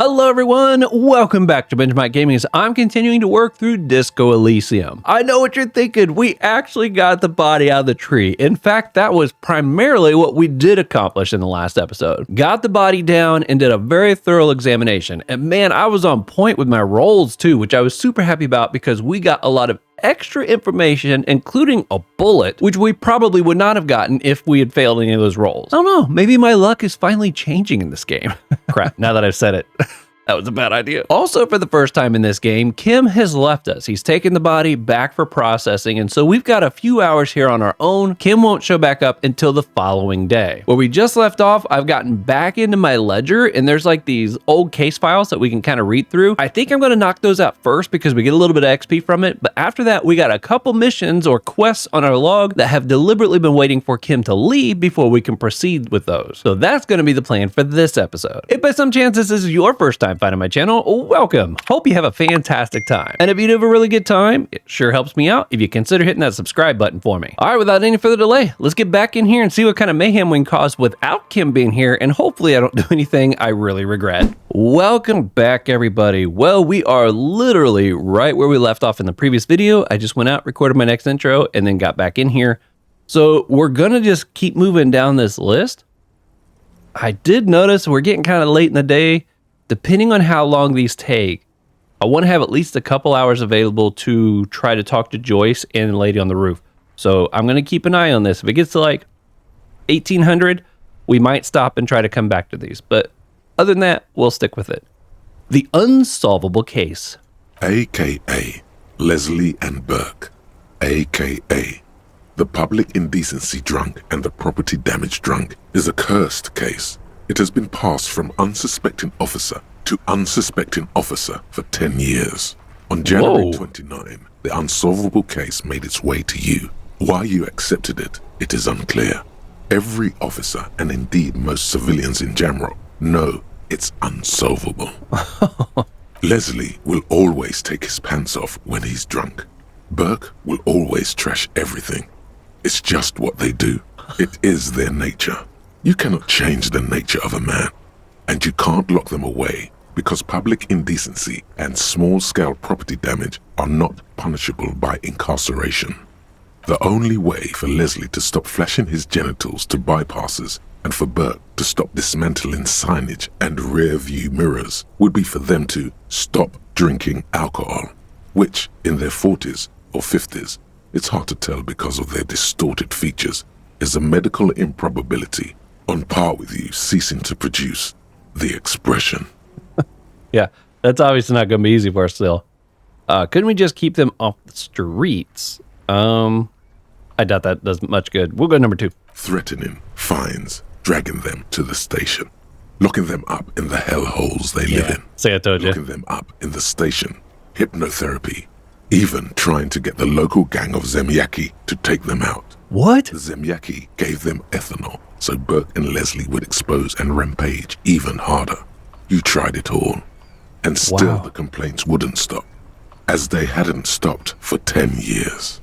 Hello everyone, welcome back to Benjamight Gaming as I'm continuing to work through Disco Elysium. I know what you're thinking, we actually got the body out of the tree. In fact, that was primarily what we did accomplish in the last episode. Got the body down and did a very thorough examination. And man, I was on point with my rolls too, which I was super happy about because we got a lot of extra information, including a bullet, which we probably would not have gotten if we had failed any of those rolls. I don't know, maybe my luck is finally changing in this game. Crap, now that I've said it. That was a bad idea. Also, for the first time in this game, Kim has left us. He's taken the body back for processing, and so we've got a few hours here on our own. Kim won't show back up until the following day. Where we just left off, I've gotten back into my ledger, and there's like these old case files that we can kind of read through. I think I'm going to knock those out first because we get a little bit of XP from it, but after that, we got a couple missions or quests on our log that have deliberately been waiting for Kim to leave before we can proceed with those. So that's going to be the plan for this episode. If by some chance this is your first time finding my channel, welcome. Hope you have a fantastic time. And if you have a really good time, it sure helps me out if you consider hitting that subscribe button for me. All right, without any further delay, let's get back in here and see what kind of mayhem we can cause without Kim being here, and hopefully I don't do anything I really regret. Welcome back, everybody. Well, we are literally right where we left off in the previous video. I just went out, recorded my next intro, and then got back in here. So we're gonna just keep moving down this list. I did notice we're getting kind of late in the day. Depending on how long these take, I want to have at least a couple hours available to try to talk to Joyce and the lady on the roof. So I'm going to keep an eye on this. If it gets to like 1800, we might stop and try to come back to these. But other than that, we'll stick with it. The unsolvable case. AKA Leslie and Burke. AKA the public indecency drunk and the property damage drunk is a cursed case. It has been passed from unsuspecting officer to unsuspecting officer for 10 years. On January 29, the unsolvable case made its way to you. Why you accepted it, it is unclear. Every officer, and indeed most civilians in Jamrock, know it's unsolvable. Leslie will always take his pants off when he's drunk. Burke will always trash everything. It's just what they do. It is their nature. You cannot change the nature of a man, and you can't lock them away because public indecency and small-scale property damage are not punishable by incarceration. The only way for Leslie to stop flashing his genitals to bypassers and for Burke to stop dismantling signage and rear-view mirrors would be for them to stop drinking alcohol, which, in their 40s or 50s, it's hard to tell because of their distorted features, is a medical improbability on par with you ceasing to produce the expression. Yeah, that's obviously not going to be easy for us still. Couldn't we just keep them off the streets? I doubt that does much good. We'll go number 2. Threatening, fines, dragging them to the station, locking them up in the hellholes they live in. Say I told you. Locking them up in the station, hypnotherapy, even trying to get the local gang of Zemyaki to take them out. What? The Zemyaki gave them ethanol, so Burke and Leslie would expose and rampage even harder. You tried it all, and still the complaints wouldn't stop, as they hadn't stopped for 10 years.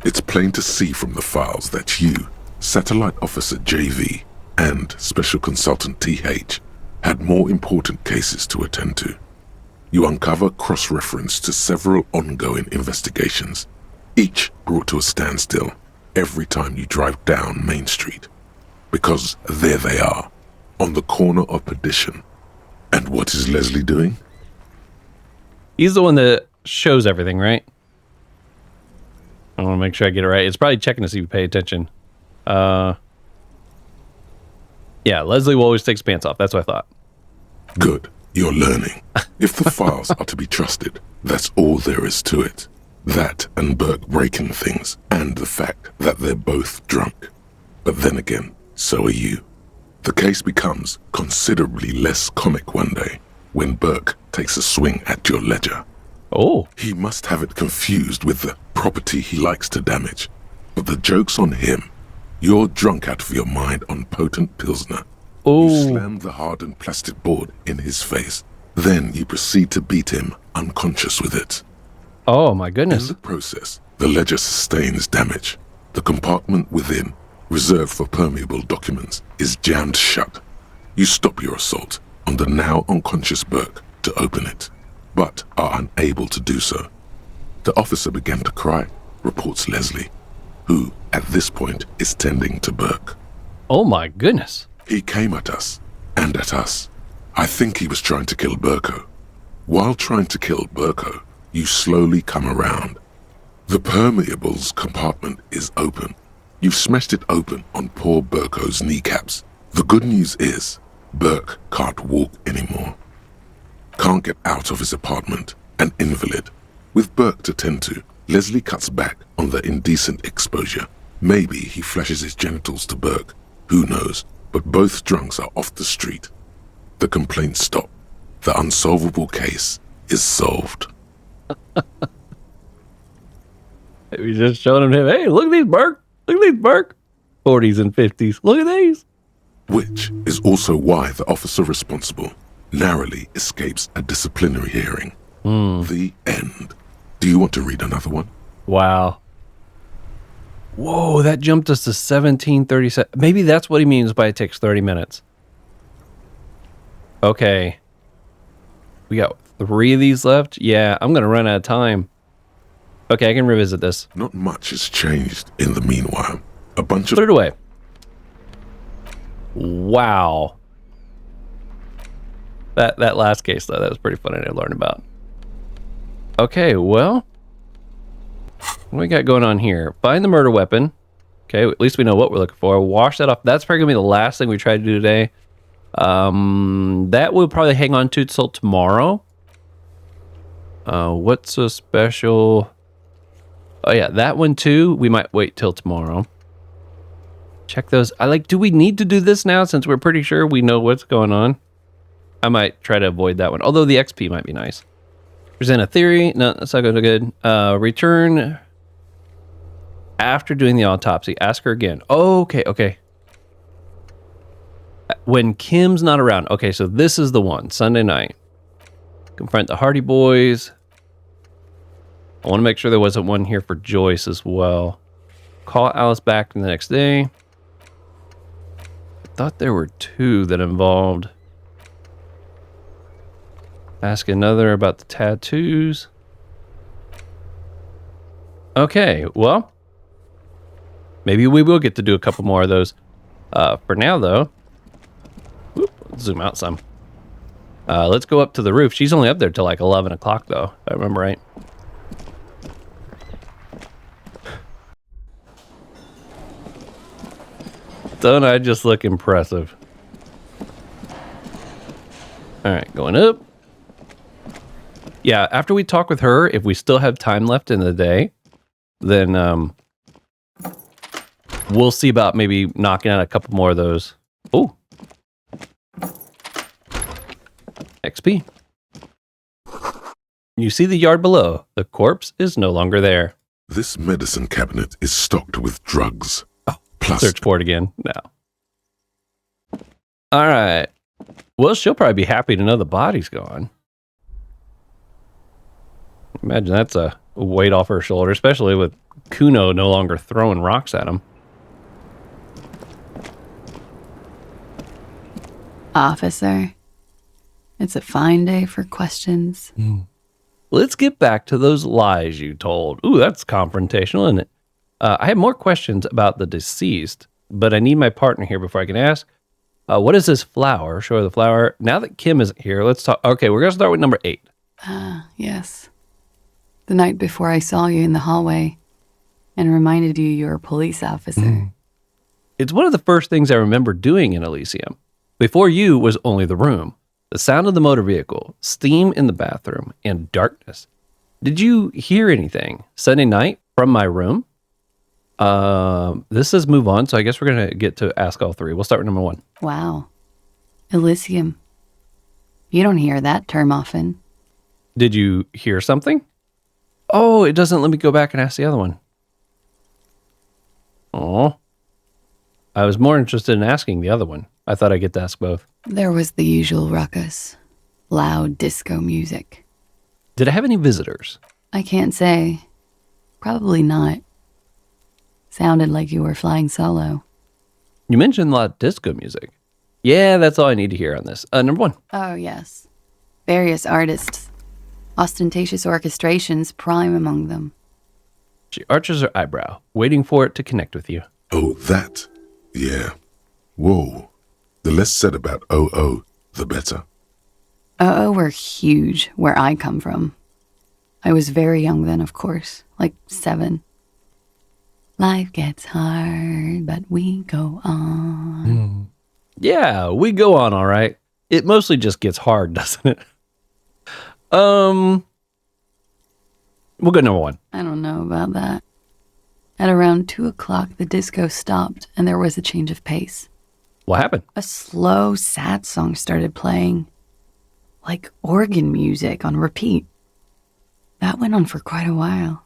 It's plain to see from the files that you, Satellite Officer JV, and Special Consultant TH had more important cases to attend to. You uncover cross-reference to several ongoing investigations, each brought to a standstill every time you drive down Main Street, because there they are, on the corner of perdition. And what is Leslie doing? He's the one that shows everything, right? I want to make sure I get it right. It's probably checking to see if you pay attention. Yeah, Leslie will always take his pants off. That's what I thought. Good, you're learning. If the files are to be trusted, that's all there is to it. That and Burke breaking things, and the fact that they're both drunk. But then again, so are you. The case becomes considerably less comic one day when Burke takes a swing at your ledger. Oh. He must have it confused with the property he likes to damage. But the joke's on him. You're drunk out of your mind on potent Pilsner. Oh. You slam the hardened plastic board in his face. Then you proceed to beat him unconscious with it. Oh my goodness. In the process, the ledger sustains damage. The compartment within, reserved for permeable documents, is jammed shut. You stop your assault on the now unconscious Burke to open it, but are unable to do so. The officer began to cry, reports Leslie, who, at this point, is tending to Burke. Oh my goodness. He came at us, and at us. I think he was trying to kill Burko. While trying to kill Burko, you slowly come around. The permeables compartment is open. You've smashed it open on poor Burko's kneecaps. The good news is, Burke can't walk anymore. Can't get out of his apartment, an invalid. With Burke to tend to, Leslie cuts back on the indecent exposure. Maybe he flashes his genitals to Burke. Who knows? But both drunks are off the street. The complaints stop. The unsolvable case is solved. We just showed him, hey, look at these, Burke. Look at these, Burke. 40s and 50s. Look at these. Which is also why the officer responsible narrowly escapes a disciplinary hearing. The end. Do you want to read another one? Wow. Whoa, that jumped us to 1737. Maybe that's what he means by it takes 30 minutes. Okay. We got 3 of these left. Yeah, I'm going to run out of time. Okay, I can revisit this. Not much has changed in the meanwhile. A bunch of... Put it away. Wow. That last case, though, that was pretty funny to learn about. Okay, well, what we got going on here? Find the murder weapon. Okay, at least we know what we're looking for. Wash that off. That's probably going to be the last thing we try to do today. That we'll probably hang on to till tomorrow. What's so special? Oh, yeah, that one, too. We might wait till tomorrow. Check those. Do we need to do this now since we're pretty sure we know what's going on? I might try to avoid that one, although the XP might be nice. Present a theory. No, that's not good. Return after doing the autopsy. Ask her again. Okay. When Kim's not around. Okay, so this is the one. Sunday night. Confront the Hardy Boys. I want to make sure there wasn't one here for Joyce as well. Call Alice back the next day. I thought there were 2 that involved. Ask another about the tattoos. Okay, well, maybe we will get to do a couple more of those. For now, though, let's zoom out some. Let's go up to the roof. She's only up there till like 11 o'clock, though, if I remember right. Don't I just look impressive? All right, going up. Yeah, after we talk with her, if we still have time left in the day, then we'll see about maybe knocking out a couple more of those. Oh. XP. You see the yard below. The corpse is no longer there. This medicine cabinet is stocked with drugs. Oh, plus... Search for it again. No. All right. Well, she'll probably be happy to know the body's gone. Imagine that's a weight off her shoulder, especially with Kuno no longer throwing rocks at him. Officer, it's a fine day for questions. Let's get back to those lies you told. Ooh, that's confrontational, isn't it? I have more questions about the deceased, but I need my partner here before I can ask. What is this flower? Show her the flower. Now that Kim isn't here, let's talk. Okay, we're going to start with number 8. Yes. The night before I saw you in the hallway and reminded you you're a police officer. It's one of the first things I remember doing in Elysium. Before you was only the room, the sound of the motor vehicle, steam in the bathroom, and darkness. Did you hear anything Sunday night from my room? This says move on, so I guess we're going to get to ask all 3. We'll start with number 1. Wow. Elysium. You don't hear that term often. Did you hear something? Oh, it doesn't let me go back and ask the other one. Oh. I was more interested in asking the other one. I thought I'd get to ask both. There was the usual ruckus. Loud disco music. Did I have any visitors? I can't say. Probably not. Sounded like you were flying solo. You mentioned a lot of disco music. Yeah, that's all I need to hear on this. Number 1. Oh, yes. Various artists. Ostentatious orchestrations prime among them. She arches her eyebrow, waiting for it to connect with you. Oh, that? Yeah. Whoa. The less said about OO, the better. Oh, were huge where I come from. I was very young then, of course, like 7. Life gets hard, but we go on. Yeah, we go on all right. It mostly just gets hard, doesn't it? We'll go number 1. I don't know about that. At around 2 o'clock, the disco stopped and there was a change of pace. What happened? A slow, sad song started playing, like organ music on repeat. That went on for quite a while.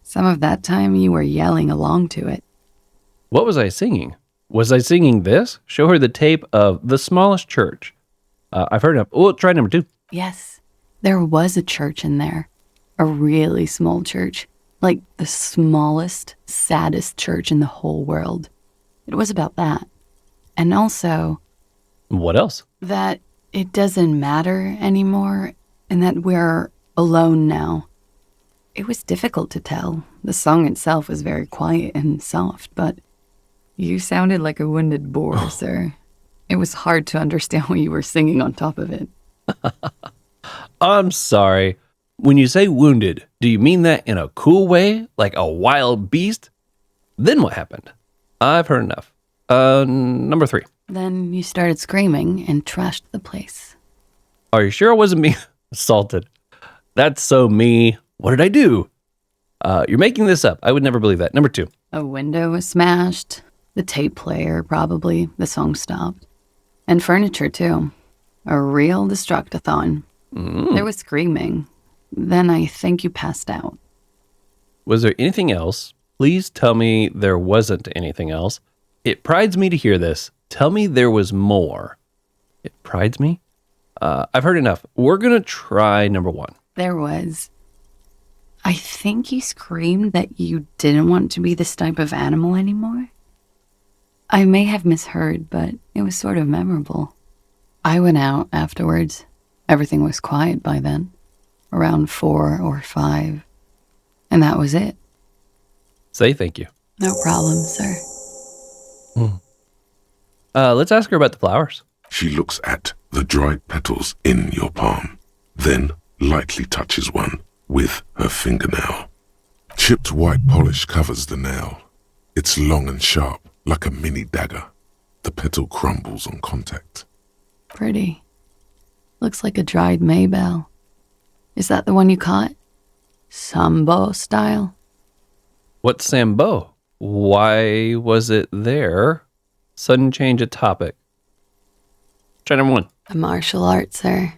Some of that time you were yelling along to it. What was I singing? Was I singing this? Show her the tape of The Smallest Church. I've heard enough. Oh, try number 2. Yes, there was a church in there. A really small church. Like the smallest, saddest church in the whole world. It was about that. And also What else? that it doesn't matter anymore and that we're alone now. It was difficult to tell. The song itself was very quiet and soft, but you sounded like a wounded boar, sir. It was hard to understand what you were singing on top of it. I'm sorry. When you say wounded, do you mean that in a cool way? Like a wild beast? Then what happened? I've heard enough. Number 3. Then you started screaming and trashed the place. Are you sure I wasn't being assaulted? That's so me. What did I do? You're making this up. I would never believe that. Number 2. A window was smashed. The tape player, probably. The song stopped. And furniture, too. A real destructathon. There was screaming. Then I think you passed out. Was there anything else? Please tell me there wasn't anything else. It prides me to hear this. Tell me there was more. It prides me? I've heard enough. We're going to try number 1. There was. I think you screamed that you didn't want to be this type of animal anymore. I may have misheard, but it was sort of memorable. I went out afterwards. Everything was quiet by then. Around 4 or 5. And that was it. Say thank you. No problem, sir. Let's ask her about the flowers. She looks at the dried petals in your palm, then lightly touches one with her fingernail. Chipped white polish covers the nail. It's long and sharp, like a mini dagger. The petal crumbles on contact. Pretty. Looks like a dried maybell. Is that the one you caught? Sambo style? What's Sambo? Why was it there? Sudden change of topic. Try number 1. A martial art, sir.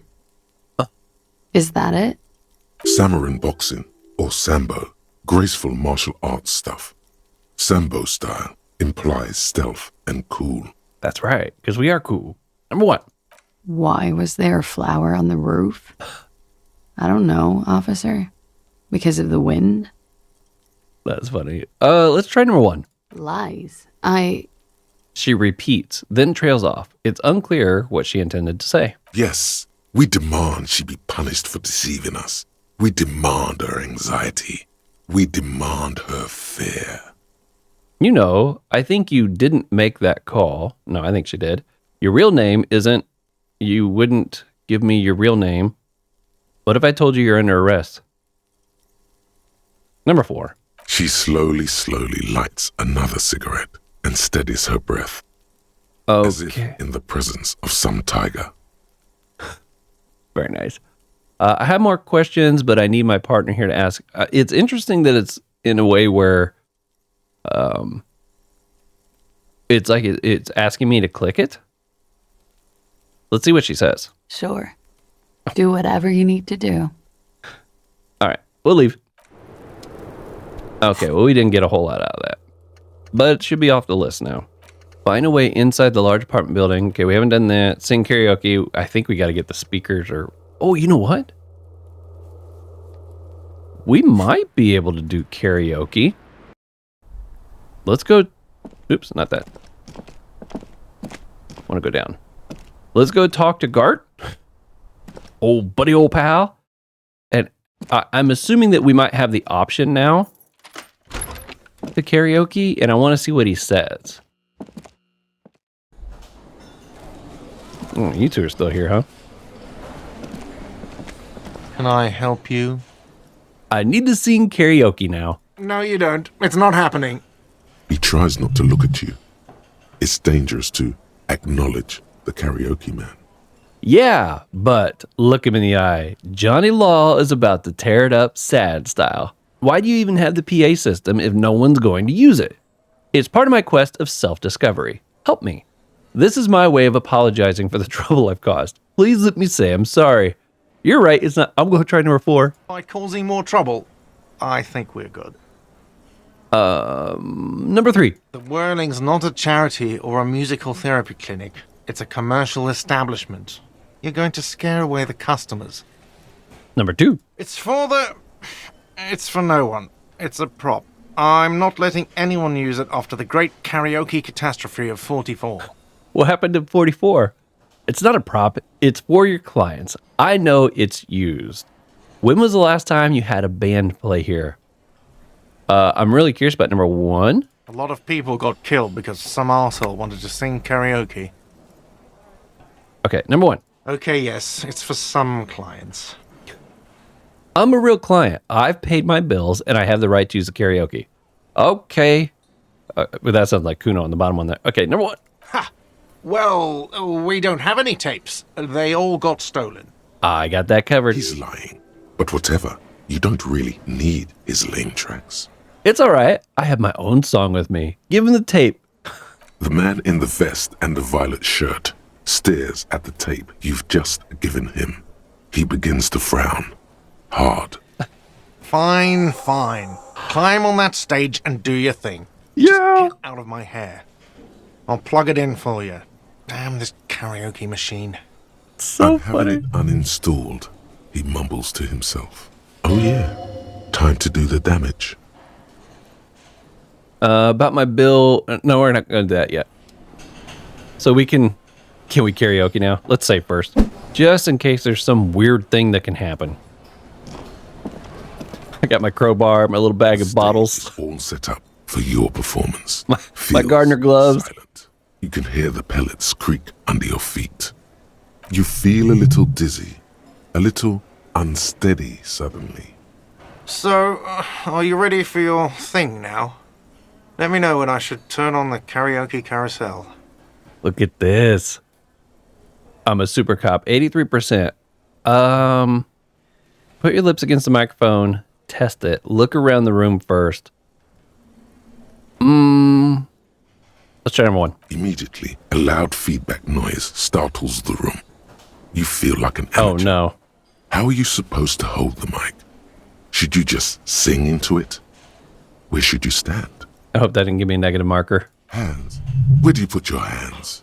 Is that it? Samurai boxing, or Sambo, graceful martial arts stuff. Sambo style implies stealth and cool. That's right, because we are cool. Number 1. Why was there a flower on the roof? I don't know, officer. Because of the wind? That's funny. Let's try number 1. Lies. She repeats, then trails off. It's unclear what she intended to say. Yes, we demand she be punished for deceiving us. We demand her anxiety. We demand her fear. You know, I think you didn't make that call. No, I think she did. Your real name isn't... You wouldn't give me your real name. What if I told you you're under arrest? Number 4. She slowly lights another cigarette and steadies her breath, as if in the presence of some tiger. Very nice. I have more questions, but I need my partner here to ask. It's interesting that it's in a way where it's like it's asking me to click it. Let's see what she says. Sure. Do whatever you need to do. All right, we'll leave. Okay, well, we didn't get a whole lot out of that, but it should be off the list now. Find a way inside the large apartment building. Okay, we haven't done that. Sing karaoke. I think we got to get the speakers or... Oh, you know what? We might be able to do karaoke. Let's go... Oops, not that. want to go down. Let's go talk to Gart. Old buddy, old pal. And I'm assuming that we might have the option now to karaoke, and I want to see what he says. You two are still here, huh? Can I help you? I need to sing karaoke now. No, you don't. It's not happening. He tries not to look at you. It's dangerous to acknowledge the karaoke man. Yeah, but look him in the eye. Johnny Law is about to tear it up sad style. Why do you even have the PA system if no one's going to use it? It's part of my quest of self-discovery. Help me. This is my way of apologizing for the trouble I've caused. Please let me say I'm sorry. You're right, it's not. I'm going to try number 4. By causing more trouble, I think we're good. Number 3. The Whirling's not a charity or a musical therapy clinic. It's a commercial establishment. You're going to scare away the customers. Number 2. It's for no one. It's a prop. I'm not letting anyone use it after the great karaoke catastrophe of 44. What happened to 44? It's not a prop. It's for your clients. I know it's used. When was the last time you had a band play here? I'm really curious about number 1. A lot of people got killed because some arsehole wanted to sing karaoke. Okay, number 1. Okay, yes, it's for some clients. I'm a real client. I've paid my bills, and I have the right to use the karaoke. Okay. But that sounds like Kuno on the bottom one there. Okay, number 1. Ha! Well, we don't have any tapes. They all got stolen. I got that covered. He's lying. But whatever, you don't really need his lame tracks. It's all right. I have my own song with me. Give him the tape. The man in the vest and the violet shirt stares at the tape you've just given him. He begins to frown. Hard. Fine. Climb on that stage and do your thing. Yeah. Just get out of my hair. I'll plug it in for you. Damn this karaoke machine. So I'm having funny. it uninstalled, he mumbles to himself. Oh yeah, time to do the damage. About my bill. No, we're not going to do that yet. So can we karaoke now? Let's say first. Just in case there's some weird thing that can happen. I got my crowbar, my little bag of Stage bottles. is all set up for your performance. My Feels gardener gloves. Silent. You can hear the pellets creak under your feet. You feel a little dizzy, a little unsteady suddenly. So, are you ready for your thing now? Let me know when I should turn on the karaoke carousel. Look at this. I'm a super cop. 83%. Put your lips against the microphone. Test it. Look around the room first. Let's try number 1. Immediately, a loud feedback noise startles the room. You feel like an Oh amateur. no. How are you supposed to hold the mic? Should you just sing into it? Where should you stand? I hope that didn't give me a negative marker. Hands. Where do you put your hands?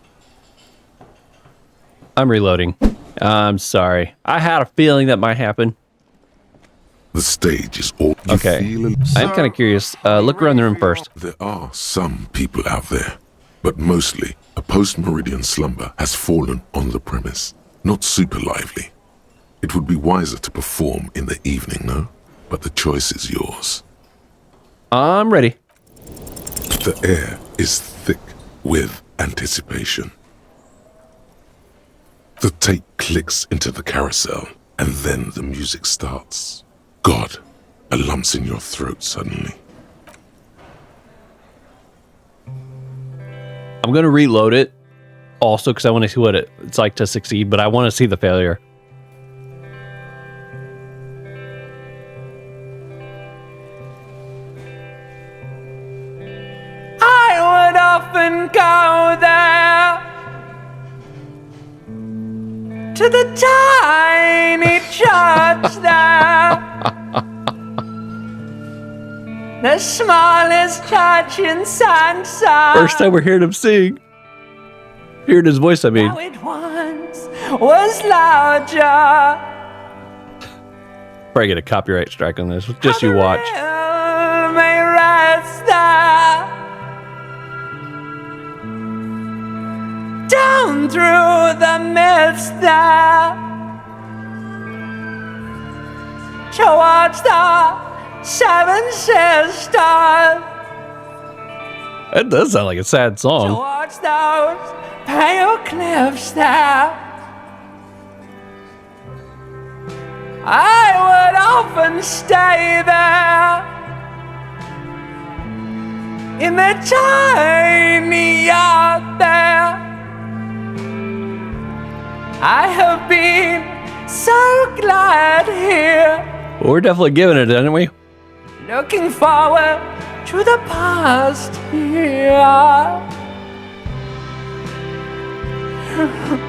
I'm reloading. I'm sorry. I had a feeling that might happen. The stage is all you Okay. feel. I'm kind of curious. Look around the room first. There are some people out there, but mostly a post-meridian slumber has fallen on the premise. Not super lively. It would be wiser to perform in the evening, no? But the choice is yours. I'm ready. The air is thick with anticipation. The tape clicks into the carousel, and then the music starts. God, a lump's in your throat suddenly. I'm going to reload it. Also, because I want to see what it's like to succeed, but I want to see the failure. I would often go there to the tiny church there. The smallest church in Sansa. First time we're hearing him sing. Hearing his voice, I mean. Now it once was larger. Probably get a copyright strike on this. Just you watch. May rest there. Down down through the mist there, towards the seven sisters. That does sound like a sad song. Towards those pale cliffs there, I would often stay there in the tiny yard there. I have been so glad here. Well, we're definitely giving it, didn't we? Looking forward to the past here.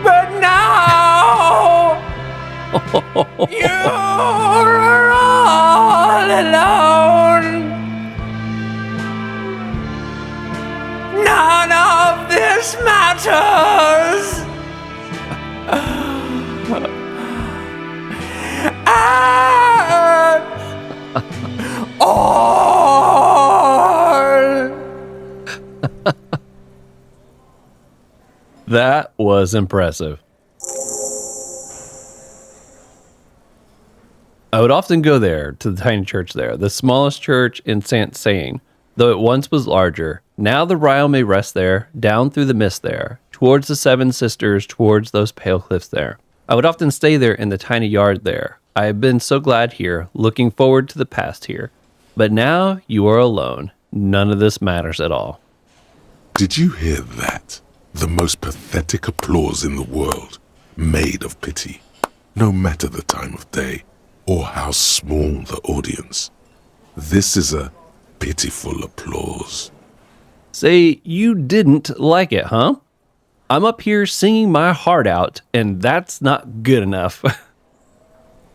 But now you're all alone. None of this matters. And all. That was impressive. I would often go there to the tiny church there, the smallest church in Saint Seine, though it once was larger. Now the Ryle may rest there, down through the mist there, towards the Seven Sisters, towards those pale cliffs there. I would often stay there in the tiny yard there. I have been so glad here, looking forward to the past here. But now you are alone. None of this matters at all. Did you hear that? The most pathetic applause in the world, made of pity, no matter the time of day or how small the audience. This is a pitiful applause. Say, you didn't like it, huh? I'm up here singing my heart out, and that's not good enough.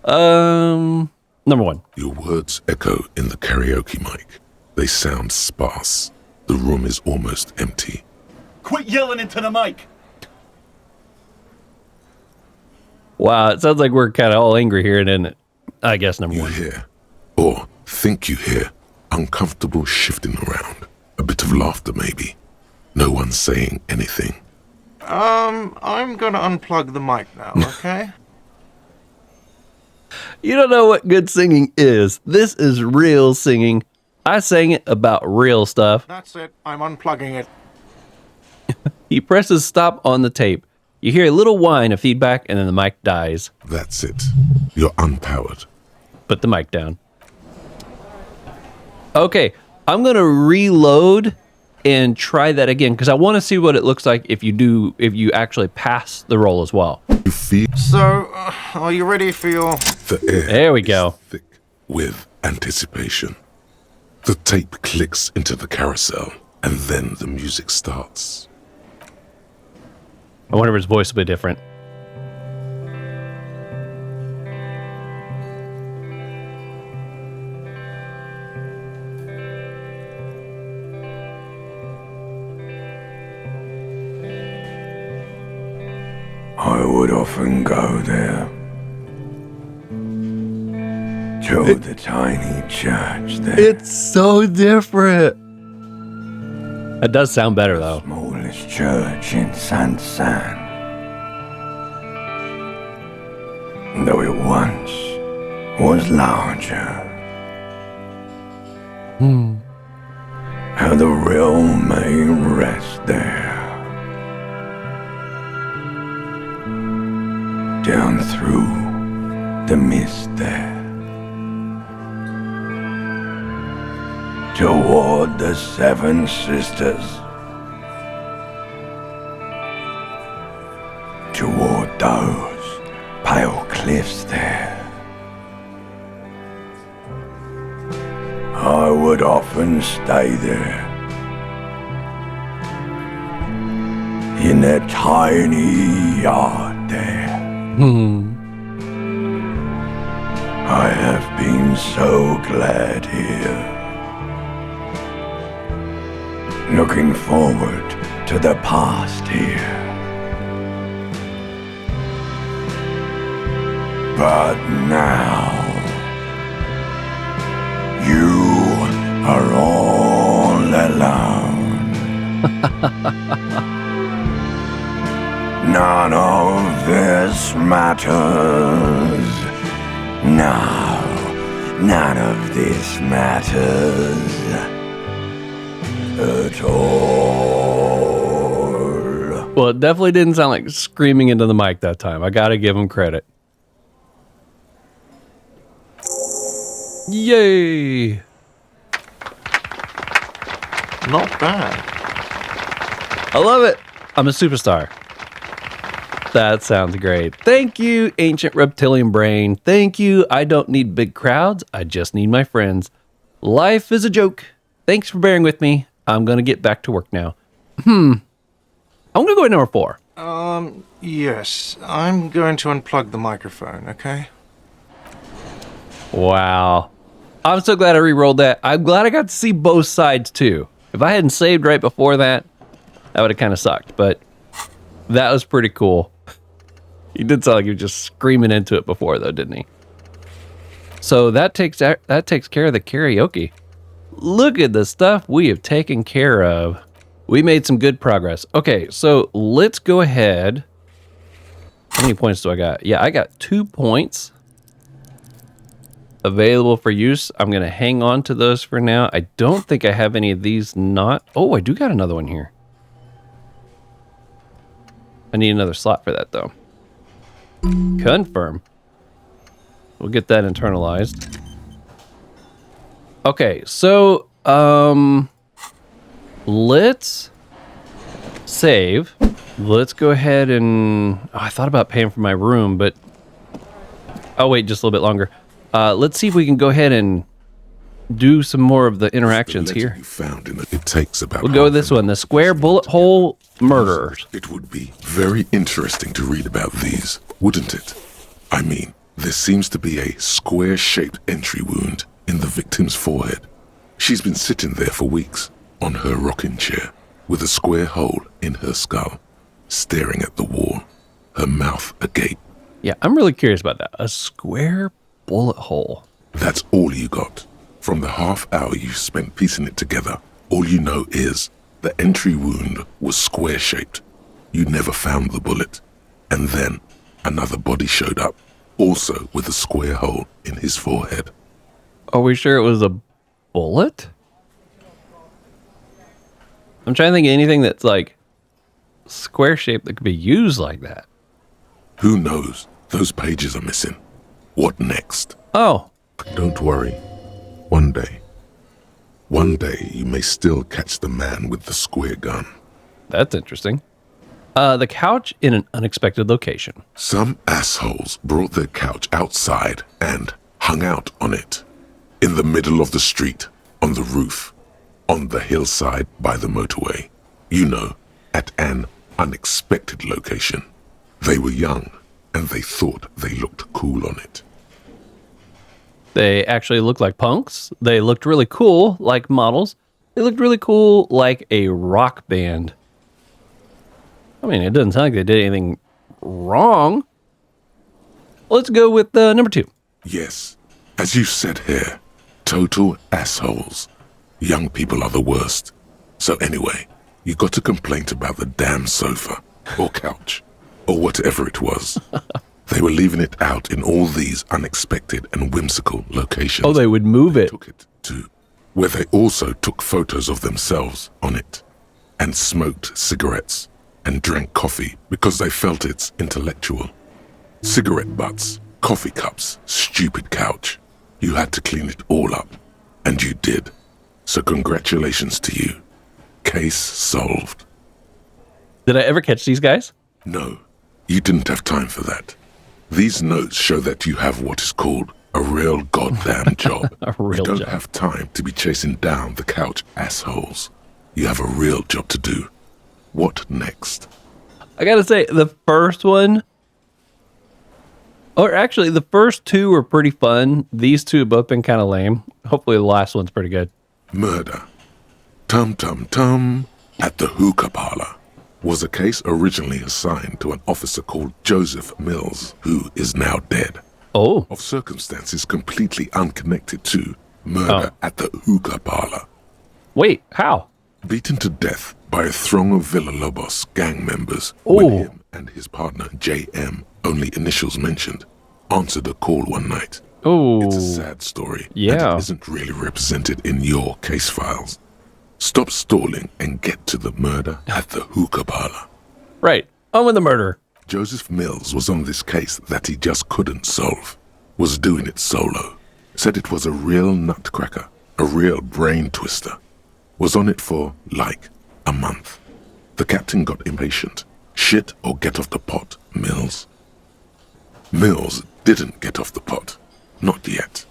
Number one. Your words echo in the karaoke mic. They sound sparse. The room is almost empty. Quit yelling into the mic! Wow, it sounds like we're kind of all angry here, isn't it? I guess number You one. hear, or think you hear, uncomfortable shifting around. A bit of laughter maybe. No one saying anything. I'm gonna unplug the mic now, okay? You don't know what good singing is. This is real singing. I sang it about real stuff. That's it. I'm unplugging it. He presses stop on the tape. You hear a little whine of feedback, and then the mic dies. That's it. You're unpowered. Put the mic down. Okay, I'm going to reload and try that again, because I want to see what it looks like if you actually pass the roll as well. You feel So, are you ready for your... the air. There we go. Is thick with anticipation. The tape clicks into the carousel, and then the music starts. I wonder if his voice will be different. I would often go there to the tiny church there. It's so different. It does sound better, though. Smallest church in Saint-Saëns. Though it once was larger. How the real may rest there. Down through the mist there. Toward the Seven Sisters. Toward those pale cliffs there. I would often stay there. In that tiny yard there. I have been so glad here. Looking forward to the past here. But now, you are all alone. None of this matters. No, none of this matters at all. Well, it definitely didn't sound like screaming into the mic that time. I gotta give him credit. Yay! Not bad. I love it. I'm a superstar. That sounds great. Thank you, Ancient Reptilian Brain. Thank you. I don't need big crowds. I just need my friends. Life is a joke. Thanks for bearing with me. I'm going to get back to work now. I'm going to go at number 4. Yes. I'm going to unplug the microphone, okay? Wow. I'm so glad I re-rolled that. I'm glad I got to see both sides too. If I hadn't saved right before that, that would have kind of sucked. But that was pretty cool. He did sound like he was just screaming into it before, though, didn't he? So that takes care of the karaoke. Look at the stuff we have taken care of. We made some good progress. Okay, so let's go ahead. How many points do I got? Yeah, I got 2 points available for use. I'm going to hang on to those for now. I don't think I have any of these not. Oh, I do got another one here. I need another slot for that, though. Confirm. We'll get that internalized. Okay, so, let's save. Let's go ahead and... Oh, I thought about paying for my room, but... I'll wait just a little bit longer. Let's see if we can go ahead and do some more of the interactions here. It takes about We'll go with this one, the square bullet hole murderers. It would be very interesting to read about these, wouldn't it? I mean, there seems to be a square-shaped entry wound in the victim's forehead. She's been sitting there for weeks, on her rocking chair, with a square hole in her skull, staring at the wall, her mouth agape. Yeah, I'm really curious about that. A square bullet hole. That's all you got. From the half hour you spent piecing it together, all you know is the entry wound was square-shaped. You never found the bullet. And then another body showed up, also with a square hole in his forehead. Are we sure it was a bullet? I'm trying to think of anything that's like square-shaped that could be used like that. Who knows? Those pages are missing. What next? Oh. Don't worry. One day you may still catch the man with the square gun. That's interesting. The couch in an unexpected location. Some assholes brought their couch outside and hung out on it. In the middle of the street, on the roof, on the hillside by the motorway. You know, at an unexpected location. They were young, and they thought they looked cool on it. They actually looked like punks. They looked really cool like models. They looked really cool like a rock band. I mean, it doesn't sound like they did anything wrong. Let's go with number 2. Yes, as you said here, total assholes. Young people are the worst. So anyway, you got a complaint about the damn sofa, or couch, or whatever it was. They were leaving it out in all these unexpected and whimsical locations. Oh, they would move it. Took it to where they also took photos of themselves on it, and smoked cigarettes, and drank coffee because they felt it's intellectual. Cigarette butts, coffee cups, stupid couch. You had to clean it all up, and you did. So congratulations to you. Case solved. Did I ever catch these guys? No, you didn't have time for that. These notes show that you have what is called a real goddamn job. A real You don't job. have time to be chasing down the couch assholes. You have a real job to do. What next? I gotta say, the first one, or actually the first 2 were pretty fun. These 2 have both been kind of lame. Hopefully the last one's pretty good. Murder. Tum at the hookah parlor was a case originally assigned to an officer called Joseph Mills, who is now dead. Oh, Of circumstances completely unconnected to murder at the hookah parlor. wait, how? Beaten to death by a throng of Villalobos gang members Oh. when him and his partner JM, only initials mentioned, answered a call one night. Oh, It's a sad story, and yeah. it isn't really represented in your case files. Stop stalling and get to the murder at the hookah parlor. Right. On with the murder. Joseph Mills was on this case that he just couldn't solve. Was doing it solo. Said it was a real nutcracker, a real brain twister. Was on it for, like, a month. The captain got impatient. Shit or get off the pot, Mills. Mills didn't get off the pot. Not yet.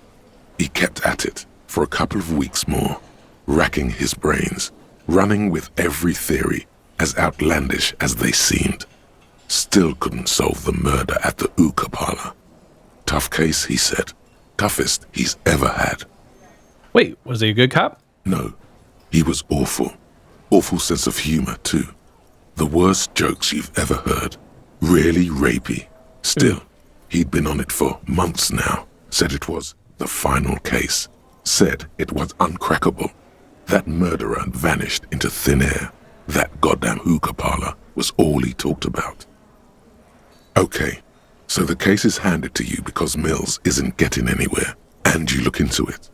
He kept at it for a couple of weeks more, racking his brains, running with every theory, as outlandish as they seemed. Still couldn't solve the murder at the hookah parlor. Tough case, he said. Toughest he's ever had. Wait, was he a good cop? No, he was awful. Awful sense of humor, too. The worst jokes you've ever heard. Really rapey. Still, he'd been on it for months now. Said it was the final case. Said it was uncrackable. That murderer vanished into thin air. That goddamn hookah parlor was all he talked about. Okay, so the case is handed to you because Mills isn't getting anywhere, and you look into it.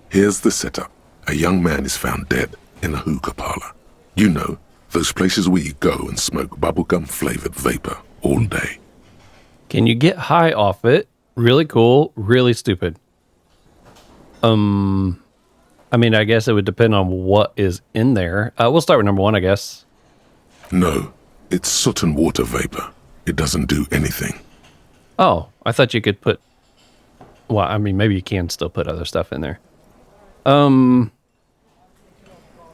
Here's the setup. A young man is found dead in a hookah parlor. You know, those places where you go and smoke bubblegum-flavored vapor all day. Can you get high off it? Really cool, really stupid. I mean, I guess it would depend on what is in there. We'll start with number one, I guess. No, it's soot and water vapor. It doesn't do anything. Oh, I thought you could put... Well, I mean, maybe you can still put other stuff in there.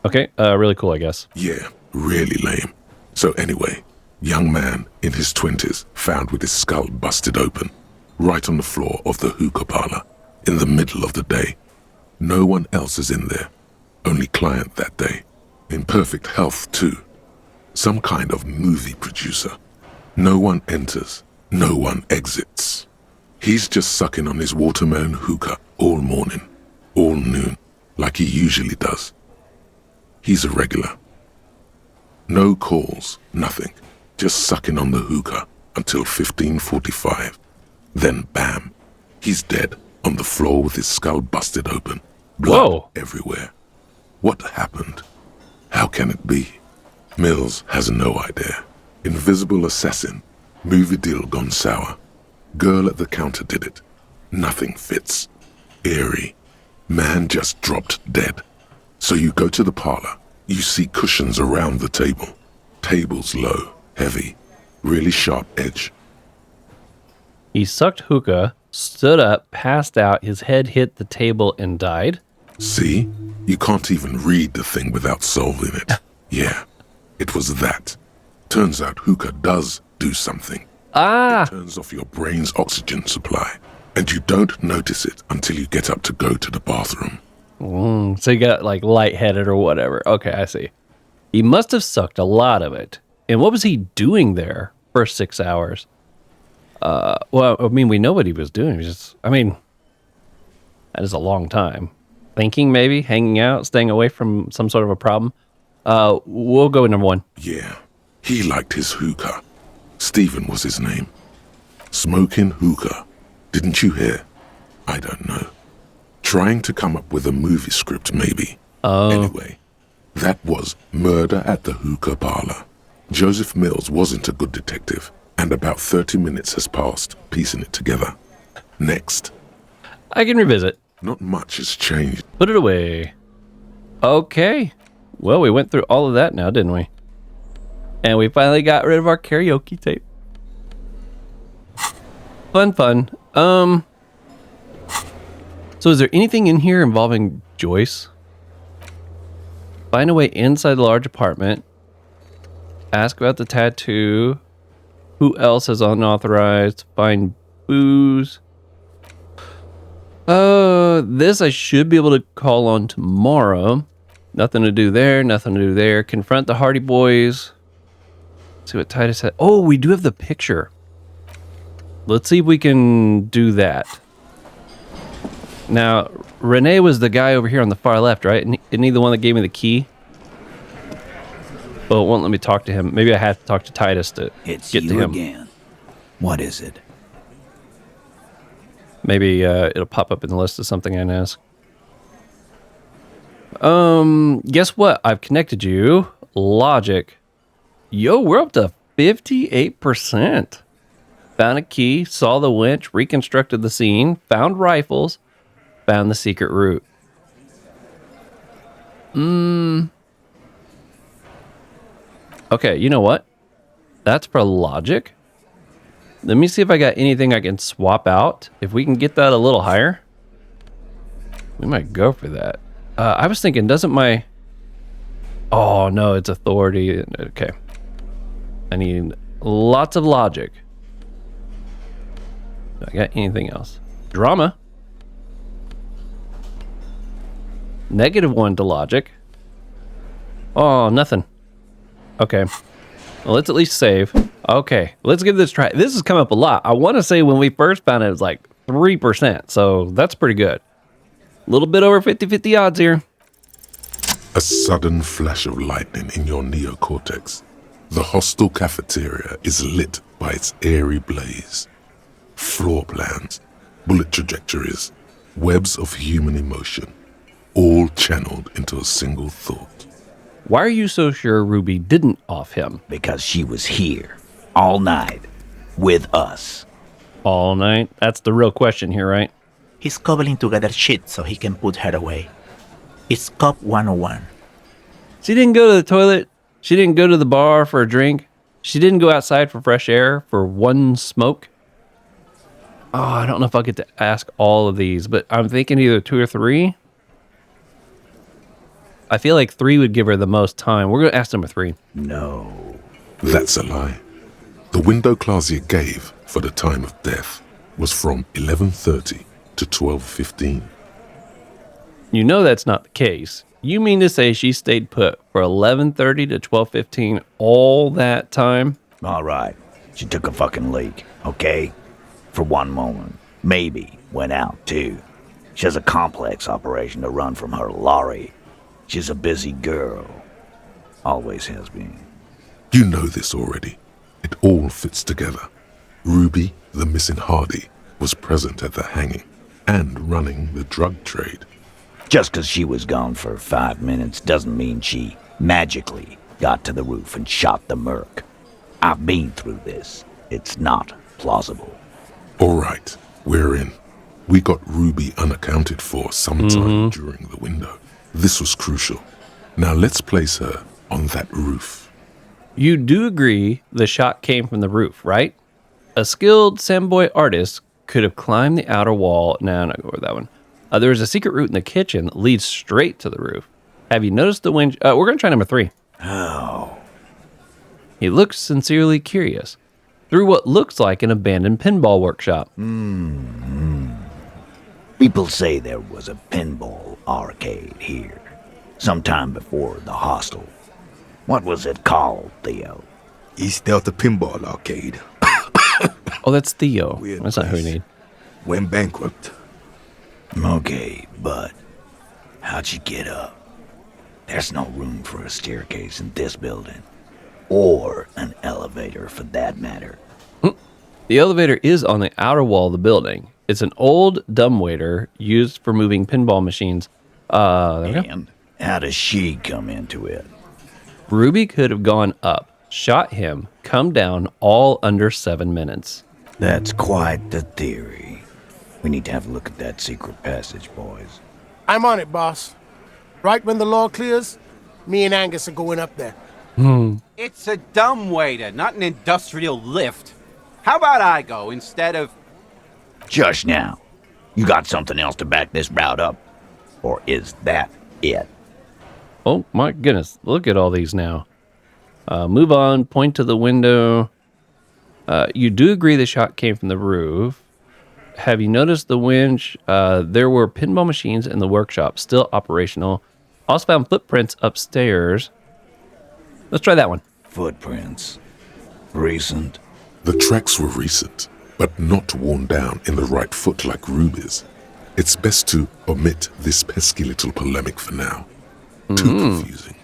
Okay, really cool, I guess. Yeah, really lame. So anyway, young man in his 20s found with his skull busted open, right on the floor of the hookah parlor, in the middle of the day. No one else is in there. Only client that day. In perfect health, too. Some kind of movie producer. No one enters. No one exits. He's just sucking on his watermelon hookah all morning, all noon, like he usually does. He's a regular. No calls, nothing. Just sucking on the hookah until 15:45. Then bam, he's dead on the floor with his skull busted open. Blood Whoa. everywhere. What happened? How can it be? Mills has no idea. Invisible assassin. Movie deal gone sour. Girl at the counter did it. Nothing fits. Eerie. Man just dropped dead. So you go to the parlor. You see cushions around the table. Table's low, heavy, really sharp edge. He sucked hookah, stood up, passed out, his head hit the table and died. See? You can't even read the thing without solving it. Yeah, it was that. Turns out hookah does do something. Ah! It turns off your brain's oxygen supply, and you don't notice it until you get up to go to the bathroom. So you got like lightheaded or whatever. Okay, I see. He must have sucked a lot of it. And what was he doing there for 6 hours? Well, I mean, we know what he was doing. He was just, I mean, that is a long time. Thinking maybe, hanging out, staying away from some sort of a problem. We'll go with number one. Yeah, he liked his hookah. Stephen was his name. Smoking hookah. Didn't you hear? I don't know. Trying to come up with a movie script, maybe. Anyway, that was Murder at the Hookah Parlor. Joseph Mills wasn't a good detective, and about 30 minutes has passed, piecing it together. Next. I can revisit. Not much has changed. Put it away. Okay. Well, we went through all of that now, didn't we? And we finally got rid of our karaoke tape. Fun. So is there anything in here involving Joyce? Find a way inside the large apartment. Ask about the tattoo. Who else is unauthorized? Find booze. This I should be able to call on tomorrow. Nothing to do there, nothing to do there. Confront the Hardy Boys. See what Titus had. Oh, we do have the picture. Let's see if we can do that. Now, Renee was the guy over here on the far left, right? Isn't he the one that gave me the key? Well, it won't let me talk to him. Maybe I have to talk to Titus to It's get to you him. again. What is it? Maybe it'll pop up in the list of something I can ask. Guess what? I've connected you. Logic. Yo, we're up to 58%. Found a key, saw the winch, reconstructed the scene, found rifles, found the secret route. Okay, you know what? That's for logic. Let me see if I got anything I can swap out. If we can get that a little higher, we might go for that. I was thinking, doesn't my... Oh, no, it's authority. Okay. I need lots of logic. Do I got anything else? Drama. -1 to logic. Oh, nothing. Okay. Well, let's at least save. Okay, let's give this a try. This has come up a lot. I want to say when we first found it, it was like 3%. So that's pretty good. A little bit over 50-50 odds here. A sudden flash of lightning in your neocortex. The hostel cafeteria is lit by its airy blaze. Floor plans, bullet trajectories, webs of human emotion, all channeled into a single thought. Why are you so sure Ruby didn't off him Because she was here all night with us. all night? That's the real question here, right? He's cobbling together shit so he can put her away. It's Cop 101. She didn't go to the toilet. She didn't go to the bar for a drink. She didn't go outside for fresh air for one smoke. Oh, I don't know if I'll get to ask all of these, but I'm thinking either 2 or 3. I feel like 3 would give her the most time. We're going to ask number 3. No. That's a lie. The window Clausia gave for the time of death was from 11:30 to 12:15. You know that's not the case. You mean to say she stayed put for 11:30 to 12:15 all that time? All right. She took a fucking leak, okay? For one moment. Maybe went out, too. She has a complex operation to run from her lorry. She's a busy girl. Always has been. You know this already. It all fits together. Ruby, the missing Hardy, was present at the hanging and running the drug trade. Just 'cause she was gone for 5 minutes doesn't mean she magically got to the roof and shot the merc. I've been through this. It's not plausible. All right, we're in. We got Ruby unaccounted for sometime during the window. This was crucial. Now let's place her on that roof. You do agree the shot came from the roof, right? A skilled Samboy artist could have climbed the outer wall. No, I'm not going with that one. There is a secret route in the kitchen that leads straight to the roof. Have you noticed the winch? We're going to try number 3. Oh. He looks sincerely curious through what looks like an abandoned pinball workshop. People say there was a pinball arcade here, sometime before the hostel. What was it called, Theo? East Delta Pinball Arcade. Oh, that's Theo. Weird That's not who we place. need. Went bankrupt. Okay, but how'd you get up? There's no room for a staircase in this building. Or an elevator, for that matter. The elevator is on the outer wall of the building. It's an old dumbwaiter used for moving pinball machines. There we go. And how does she come into it? Ruby could have gone up, shot him, come down all under 7 minutes. That's quite the theory. We need to have a look at that secret passage, boys. I'm on it, boss. Right when the law clears, me and Angus are going up there. It's a dumbwaiter, not an industrial lift. How about I go instead of... Just now. You got something else to back this route up? Or is that it? Oh my goodness, look at all these now. Move on, point to the window. You do agree the shot came from the roof. Have you noticed the winch? There were pinball machines in the workshop, still operational. Also found footprints upstairs. Let's try that one. Footprints. Recent. The tracks were recent, but not worn down in the right foot like Ruby's. It's best to omit this pesky little polemic for now. Too confusing.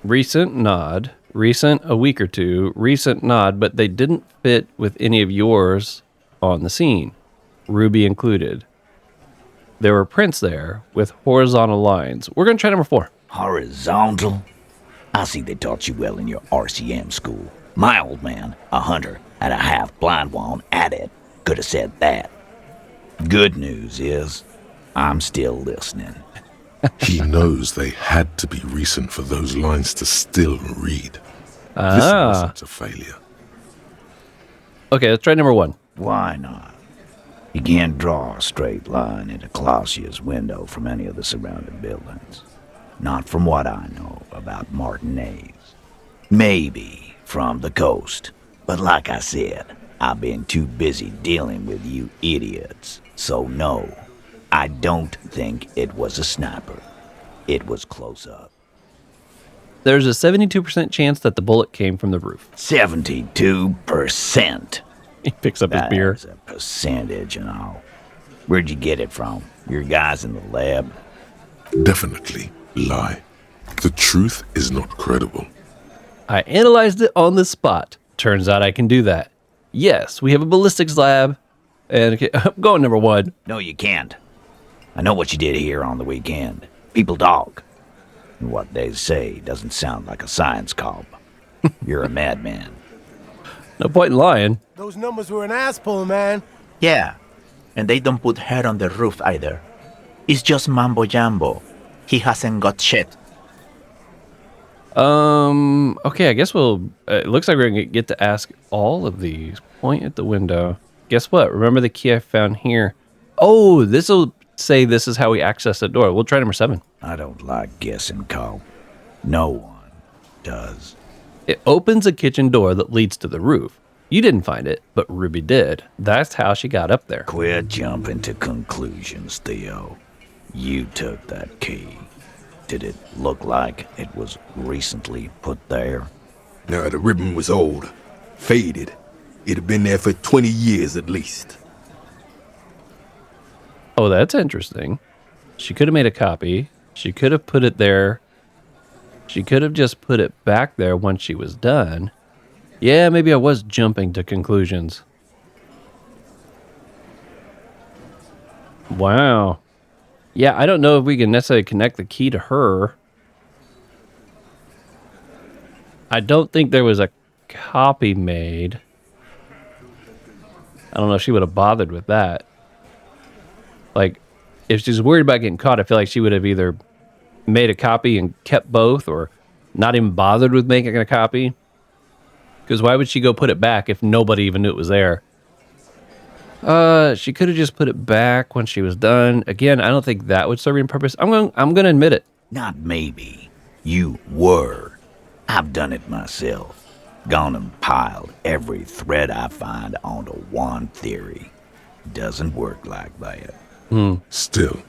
recent nod, recent a week or two, recent nod, but they didn't fit with any of yours on the scene, Ruby included. There were prints there with horizontal lines. We're going to try number 4. Horizontal? I see they taught you well in your RCM school. My old man, a hunter and a half blind one at it, could have said that. Good news is, I'm still listening. He knows they had to be recent for those lines to still read. This wasn't a failure. Okay, let's try number 1. Why not? You can't draw a straight line into Clausia's window from any of the surrounding buildings. Not from what I know about Martinez. Maybe from the coast. But like I said, I've been too busy dealing with you idiots. So no, I don't think it was a sniper. It was close up. There's a 72% chance that the bullet came from the roof. 72%. He picks up his beer. That's a percentage and all. Where'd you get it from? Your guys in the lab? Definitely lie. The truth is not credible. I analyzed it on the spot. Turns out I can do that. Yes, we have a ballistics lab. And okay, I'm going number 1. No, you can't. I know what you did here on the weekend. People talk. And what they say doesn't sound like a science comp. You're a madman. No point in lying. Those numbers were an ass pull, man. Yeah, and they don't put hair on the roof either. It's just mambo jambo. He hasn't got shit. Okay, I guess we'll, it looks like we're going to get to ask all of these. Point at the window. Guess what? Remember the key I found here? Oh, this will say this is how we access the door. We'll try number 7. I don't like guessing, Cole. No one does. It opens a kitchen door that leads to the roof. You didn't find it, but Ruby did. That's how she got up there. Quit jumping to conclusions, Theo. You took that key. Did it look like it was recently put there? No, the ribbon was old, faded. It had been there for 20 years at least. Oh, that's interesting. She could have made a copy. She could have put it there. She could have just put it back there once she was done. Yeah, maybe I was jumping to conclusions. Wow. Yeah, I don't know if we can necessarily connect the key to her. I don't think there was a copy made. I don't know if she would have bothered with that. Like, if she's worried about getting caught, I feel like she would have either made a copy and kept both, or not even bothered with making a copy. Because why would she go put it back if nobody even knew it was there? She could have just put it back when she was done. Again, I don't think that would serve any purpose. I'm going to admit it. Not maybe. You were. I've done it myself. Gone and piled every thread I find onto one theory. Doesn't work like that. Still,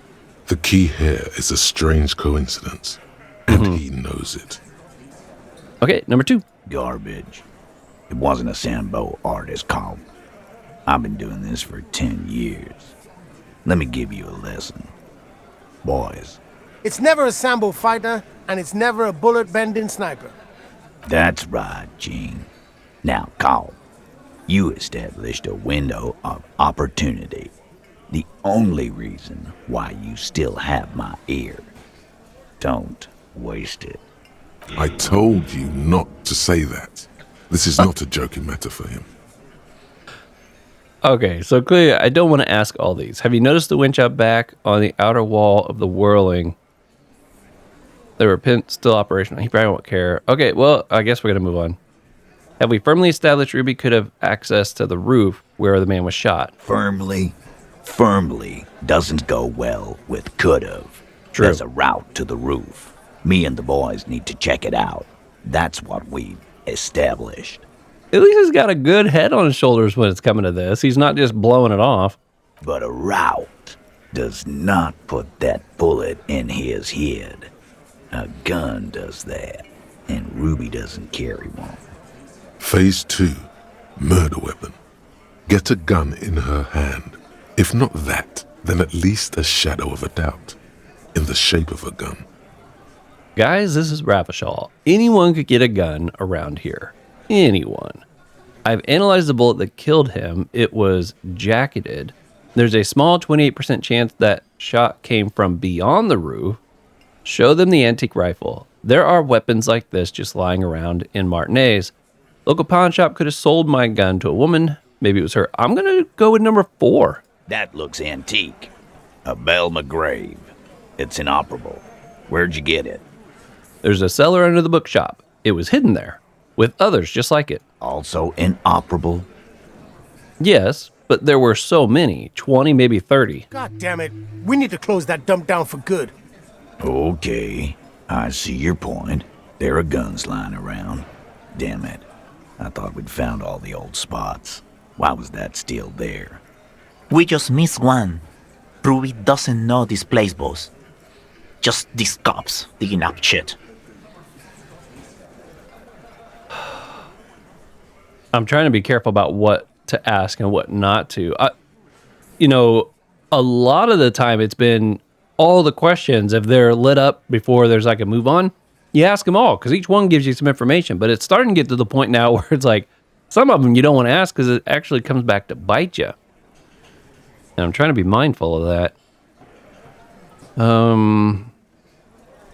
the key here is a strange coincidence, and he knows it. Okay, number 2. Garbage. It wasn't a Sambo artist comp. I've been doing this for 10 years. Let me give you a lesson. Boys. It's never a Sambo fighter, and it's never a bullet-bending sniper. That's right, Gene. Now, Carl, you established a window of opportunity. The only reason why you still have my ear. Don't waste it. I told you not to say that. This is not a joking matter for him. Okay, so clearly I don't want to ask all these. Have you noticed the winch out back on the outer wall of the whirling? There were pins still operational. He probably won't care. Okay, well, I guess we're going to move on. Have we firmly established Ruby could have access to the roof where the man was shot? Firmly doesn't go well with could've. True. There's a route to the roof. Me and the boys need to check it out. That's what we've established. At least he's got a good head on his shoulders when it's coming to this. He's not just blowing it off. But a route does not put that bullet in his head. A gun does that, and Ruby doesn't carry one. Phase 2, murder weapon. Get a gun in her hand. If not that, then at least a shadow of a doubt, in the shape of a gun. Guys, this is Ravishal. Anyone could get a gun around here. Anyone. I've analyzed the bullet that killed him. It was jacketed. There's a small 28% chance that shot came from beyond the roof. Show them the antique rifle. There are weapons like this just lying around in Martinez. Local pawn shop could have sold my gun to a woman. Maybe it was her. I'm going to go with number 4. That looks antique. A Belle McGrave. It's inoperable. Where'd you get it? There's a cellar under the bookshop. It was hidden there, with others just like it. Also inoperable? Yes, but there were so many, 20, maybe 30. God damn it. We need to close that dump down for good. Okay, I see your point. There are guns lying around. Damn it. I thought we'd found all the old spots. Why was that still there? We just missed one. Ruby doesn't know this place, boss. Just these cops digging up shit. I'm trying to be careful about what to ask and what not to. A lot of the time it's been all the questions, if they're lit up before there's like a move on, you ask them all because each one gives you some information. But it's starting to get to the point now where it's like some of them you don't want to ask because it actually comes back to bite you. And I'm trying to be mindful of that. I'm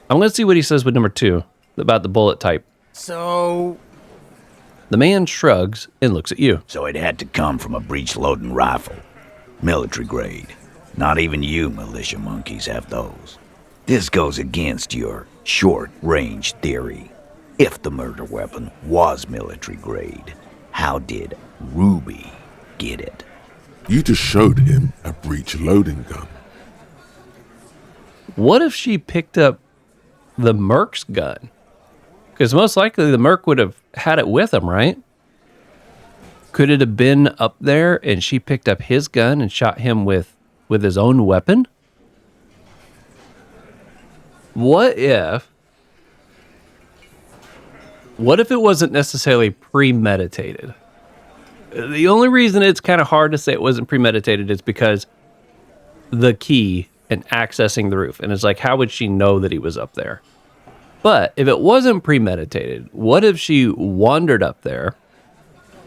going to see what he says with number 2 about the bullet type. So... The man shrugs and looks at you. So it had to come from a breech-loading rifle. Military grade. Not even you militia monkeys have those. This goes against your short-range theory. If the murder weapon was military grade, how did Ruby get it? You just showed him a breech-loading gun. What if she picked up the Merc's gun? Because most likely the Merc would have had it with him, right? Could it have been up there and she picked up his gun and shot him with his own weapon? What if it wasn't necessarily premeditated? The only reason it's kind of hard to say it wasn't premeditated is because the key and accessing the roof. And it's like, how would she know that he was up there? But if it wasn't premeditated, what if she wandered up there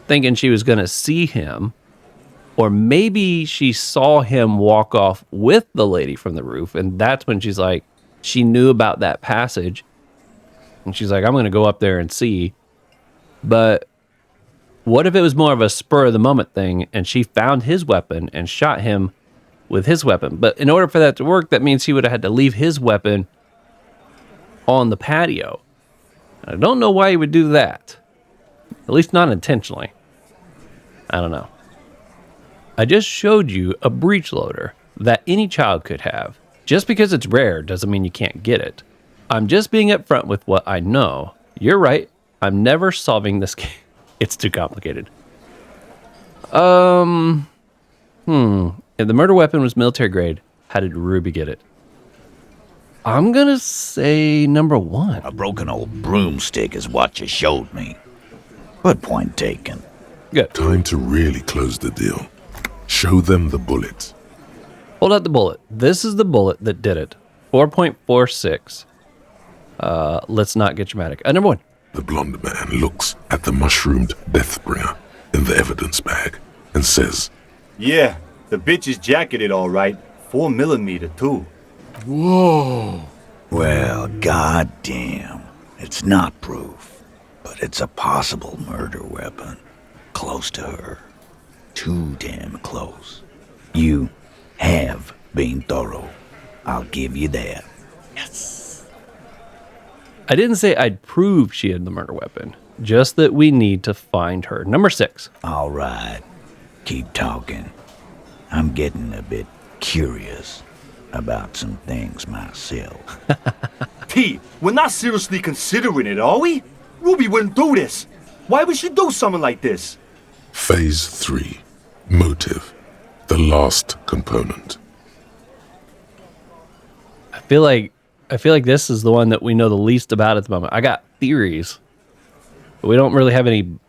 thinking she was going to see him? Or maybe she saw him walk off with the lady from the roof. And that's when she's like, she knew about that passage. And she's like, I'm going to go up there and see. But what if it was more of a spur of the moment thing and she found his weapon and shot him with his weapon? But in order for that to work, that means he would have had to leave his weapon on the patio. I don't know why he would do that. At least not intentionally. I don't know. I just showed you a breech loader that any child could have. Just because it's rare doesn't mean you can't get it. I'm just being upfront with what I know. You're right. I'm never solving this game. It's too complicated. If the murder weapon was military grade, how did Ruby get it? I'm gonna say number 1. A broken old broomstick is what you showed me. But point taken. Good. Time to really close the deal. Show them the bullet. Hold out the bullet. This is the bullet that did it. 4.46. Let's not get dramatic. Number 1. The blonde man looks at the mushroomed Deathbringer in the evidence bag and says, Yeah, the bitch is jacketed all right. 4mm too. Whoa. Well, goddamn. It's not proof, but it's a possible murder weapon. Close to her. Too damn close. You have been thorough. I'll give you that. Yes. I didn't say I'd prove she had the murder weapon. Just that we need to find her. Number 6. All right. Keep talking. I'm getting a bit curious about some things myself. T, we're not seriously considering it, are we? Ruby wouldn't do this. Why would she do something like this? Phase 3. Motive. The last component. I feel like this is the one that we know the least about at the moment. I got theories, but we don't really have any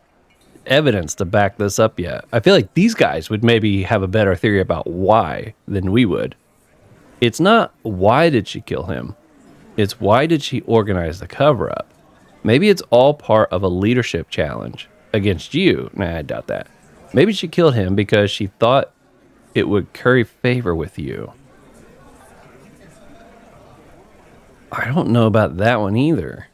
evidence to back this up yet. I feel like these guys would maybe have a better theory about why than we would. It's not why did she kill him. It's why did she organize the cover-up? Maybe it's all part of a leadership challenge against you. Nah, I doubt that. Maybe she killed him because she thought it would curry favor with you. I don't know about that one either.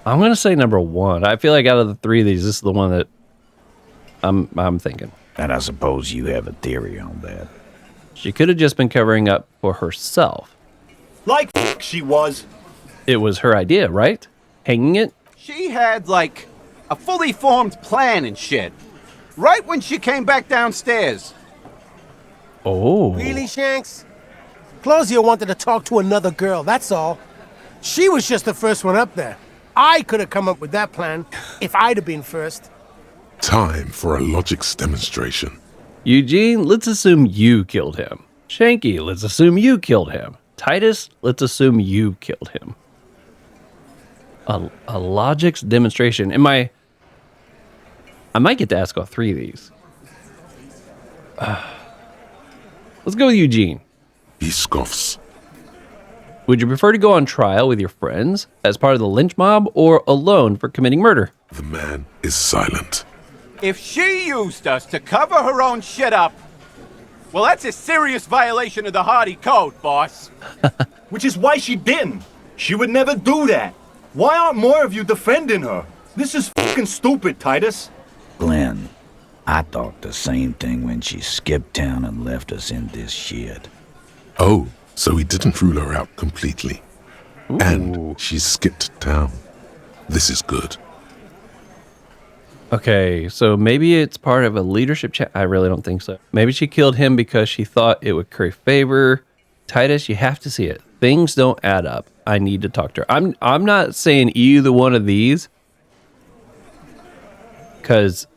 I'm going to say number one. I feel like out of the three of these, this is the one that I'm thinking. And I suppose you have a theory on that. She could have just been covering up for herself. Like she was. It was her idea, right? Hanging it? She had, like, a fully formed plan and shit. Right when she came back downstairs. Oh. Really, Shanks? Claudia wanted to talk to another girl, that's all. She was just the first one up there. I could have come up with that plan if I'd have been first. Time for a logics demonstration. Eugene, let's assume you killed him. Shanky, let's assume you killed him. Titus, let's assume you killed him. A logics demonstration. I might get to ask all three of these. Let's go with Eugene. He scoffs. Would you prefer to go on trial with your friends as part of the lynch mob or alone for committing murder? The man is silent. If she used us to cover her own shit up, well, that's a serious violation of the Hardy Code, boss. Which is why she didn't. She would never do that. Why aren't more of you defending her? This is fucking stupid, Titus. Glenn, I thought the same thing when she skipped town and left us in this shit. Oh, so he didn't rule her out completely. Ooh. And she skipped town. This is good. Okay, so maybe it's part of a leadership I really don't think so. Maybe she killed him because she thought it would curry favor. Titus, you have to see it. Things don't add up. I need to talk to her. I'm not saying either one of these, because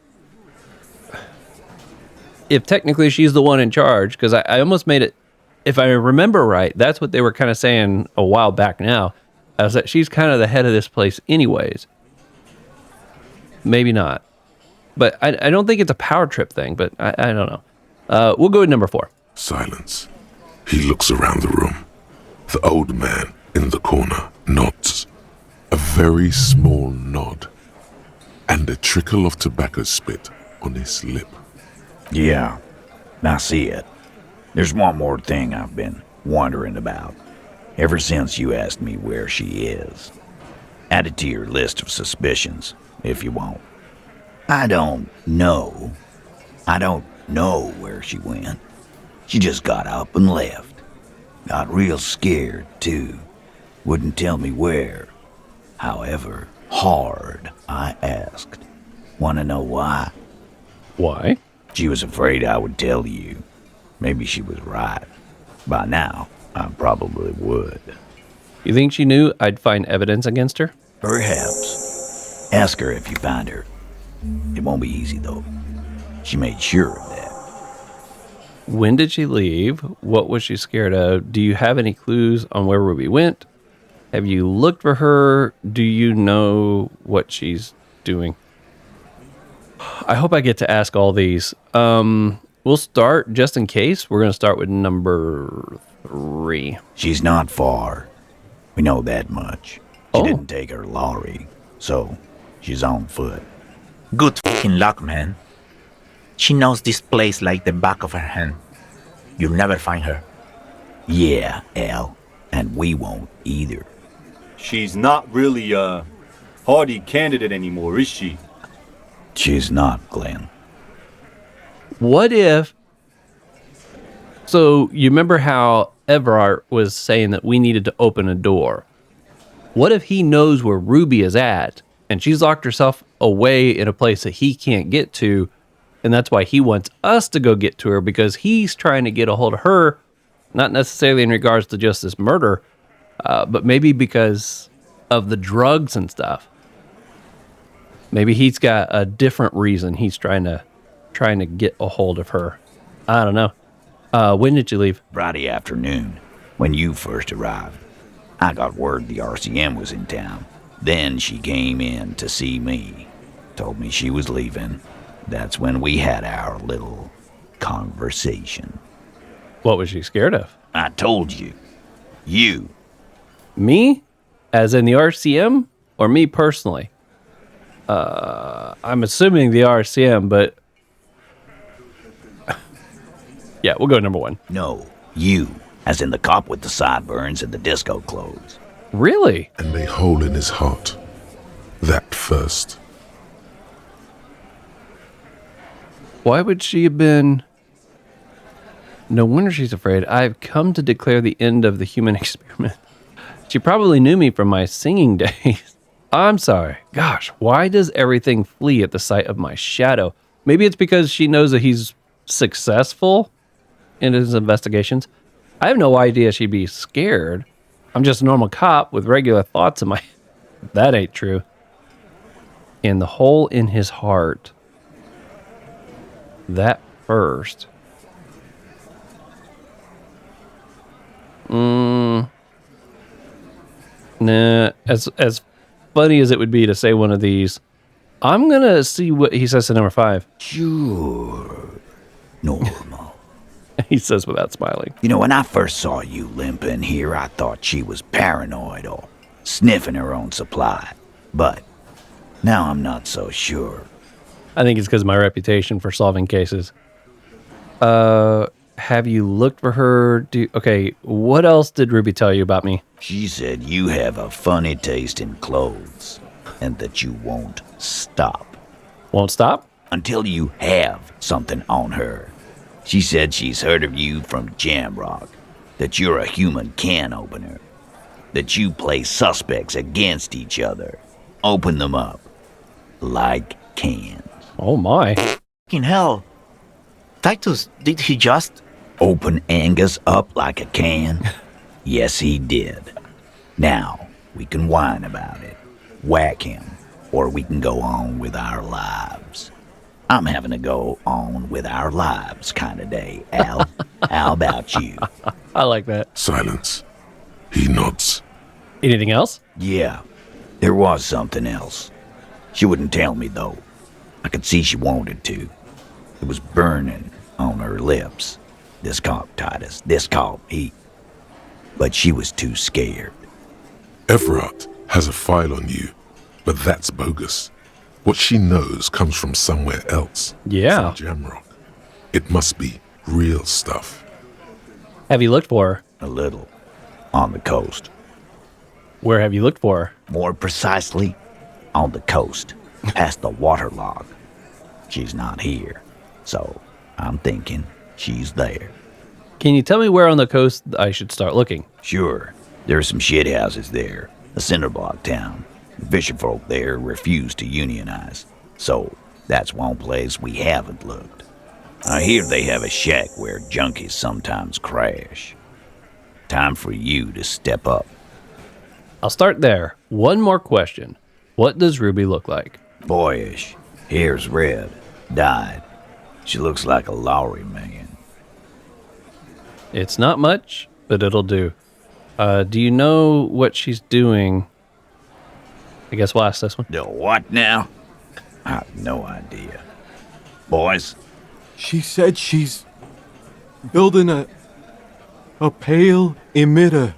if technically she's the one in charge, because I almost made it, if I remember right, that's what they were kind of saying a while back now, is that she's kind of the head of this place anyways. Maybe not. But I don't think it's a power trip thing, but I don't know. We'll go with number 4. Silence. He looks around the room. The old man in the corner nods. A very small nod. And a trickle of tobacco spit on his lip. Yeah, I see it. There's one more thing I've been wondering about. Ever since you asked me where she is. Add it to your list of suspicions, if you want. I don't know where she went. She just got up and left. Got real scared, too. Wouldn't tell me where. However hard I asked. Want to know why? Why? She was afraid I would tell you. Maybe she was right. By now, I probably would. You think she knew I'd find evidence against her? Perhaps. Ask her if you find her. It won't be easy, though. She made sure of that. When did she leave? What was she scared of? Do you have any clues on where Ruby went? Have you looked for her? Do you know what she's doing? I hope I get to ask all these. We'll start, just in case, we're going to start with number 3. She's not far. We know that much. She didn't take her lorry, so she's on foot. Good fucking luck, man. She knows this place like the back of her hand. You'll never find her. Yeah, Al. And we won't either. She's not really a Hardy candidate anymore, is she? She's not, Glenn. What if... So, you remember how Everard was saying that we needed to open a door? What if he knows where Ruby is at, and she's locked herself away in a place that he can't get to, and that's why he wants us to go get to her, because he's trying to get a hold of her, not necessarily in regards to just this murder, but maybe because of the drugs and stuff. Maybe he's got a different reason he's trying to get a hold of her. I don't know. When did you leave? Friday afternoon, when you first arrived. I got word the RCM was in town. Then she came in to see me. Told me she was leaving. That's when we had our little conversation. What was she scared of? I told you. You. Me? As in the RCM? Or me personally? I'm assuming the RCM, but... yeah, we'll go number 1. No, you, as in the cop with the sideburns and the disco clothes. Really? And a hole in his heart. That first. Why would she have been... No wonder she's afraid. I've come to declare the end of the human experiment. She probably knew me from my singing days. I'm sorry. Gosh, why does everything flee at the sight of my shadow? Maybe it's because she knows that he's successful in his investigations. I have no idea she'd be scared. I'm just a normal cop with regular thoughts in my... That ain't true. And the hole in his heart. That first. Nah, as funny as it would be to say one of these, I'm gonna see what he says to number 5. Sure. Normal. He says without smiling. You know, when I first saw you limp in here, I thought she was paranoid or sniffing her own supply. But now I'm not so sure. I think it's because of my reputation for solving cases. Have you looked for her? Okay, what else did Ruby tell you about me? She said you have a funny taste in clothes and that you won't stop. Won't stop? Until you have something on her. She said she's heard of you from Jamrock, that you're a human can opener, that you play suspects against each other, open them up like cans. Oh my. Fucking hell. Titus, did he just... Open Angus up like a can? Yes, he did. Now, we can whine about it, whack him, or we can go on with our lives. I'm having a go on with our lives kind of day, Al. How about you? I like that. Silence. He nods. Anything else? Yeah, there was something else. She wouldn't tell me, though. I could see she wanted to. It was burning on her lips. This cop, Titus. This cop, he... But she was too scared. Everett has a file on you, but that's bogus. What she knows comes from somewhere else. Yeah. From Jamrock. It must be real stuff. Have you looked for her? A little. On the coast. Where have you looked for her? More precisely, on the coast, past the waterlock. She's not here, so I'm thinking she's there. Can you tell me where on the coast I should start looking? Sure. There are some shithouses there, a cinder block town. The fisherfolk there refuse to unionize, so that's one place we haven't looked. I hear they have a shack where junkies sometimes crash. Time for you to step up. I'll start there. One more question. What does Ruby look like? Boyish. Hair's red. Dyed. She looks like a Lowry man. It's not much, but it'll do. Do you know what she's doing? I guess we'll ask this one. The what now? I have no idea. Boys? She said she's building a pale emitter.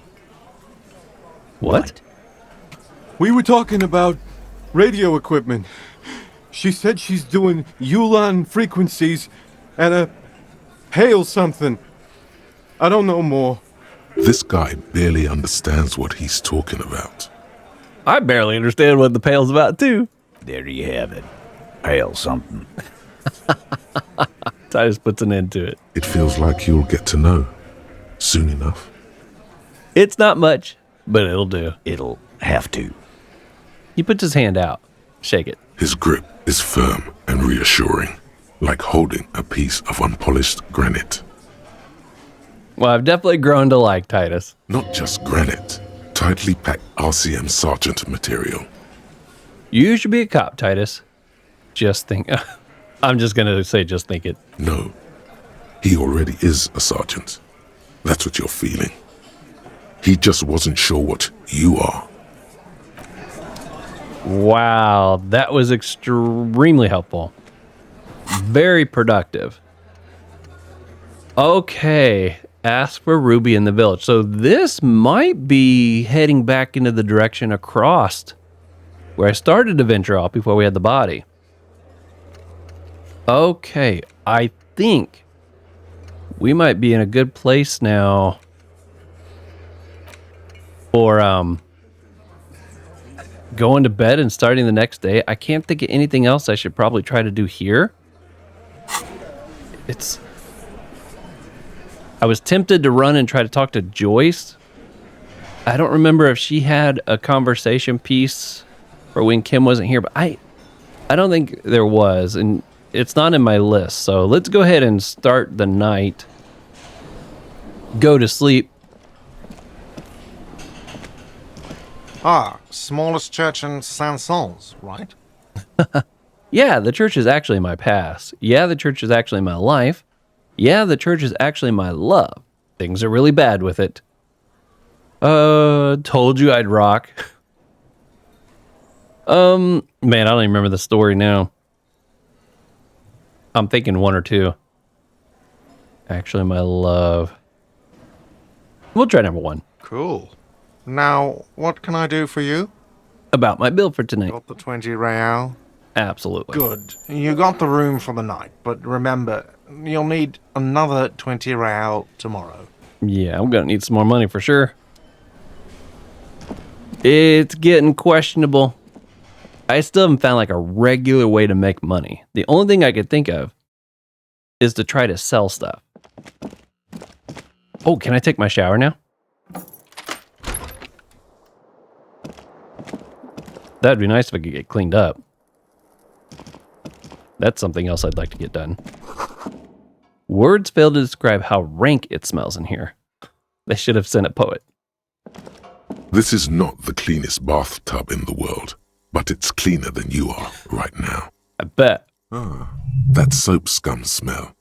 What? We were talking about radio equipment. She said she's doing Ulan frequencies and a pale something. I don't know more. This guy barely understands what he's talking about. I barely understand what the pail's about, too. There you have it. Pale something. Titus puts an end to it. It feels like you'll get to know soon enough. It's not much, but it'll do. It'll have to. He puts his hand out. Shake it. His grip is firm and reassuring, like holding a piece of unpolished granite. Well, I've definitely grown to like Titus. Not just granite, tightly packed RCM sergeant material. You should be a cop, Titus. Just think. I'm just going to say just think it. No, he already is a sergeant. That's what you're feeling. He just wasn't sure what you are. Wow, that was extremely helpful. Very productive. Okay, Ask for Ruby in the village. So this might be heading back into the direction across where I started to venture off before we had the body. Okay, I think we might be in a good place now for going to bed and starting the next day. I can't think of anything else I should probably try to do here. I was tempted to run and try to talk to Joyce. I don't remember if she had a conversation piece for when Kim wasn't here, but I don't think there was, and it's not in my list. So let's go ahead and start the night. Go to sleep. Smallest church in Saint-Saëns, right? Yeah, the church is actually my past. Yeah, the church is actually my life. Yeah, the church is actually my love. Things are really bad with it. Told you I'd rock. Man, I don't even remember the story now. I'm thinking one or two. Actually, my love. We'll try number one. Cool. Now, what can I do for you? About my bill for tonight. Got the 20 real? Absolutely. Good. You got the room for the night, but remember, you'll need another 20 real tomorrow. Yeah, I'm gonna need some more money for sure. It's getting questionable. I still haven't found like a regular way to make money. The only thing I could think of is to try to sell stuff. Oh, can I take my shower now? That'd be nice if I could get cleaned up. That's something else I'd like to get done. Words fail to describe how rank it smells in here. They should have sent a poet. This is not the cleanest bathtub in the world, but it's cleaner than you are right now. I bet. That soap scum smell.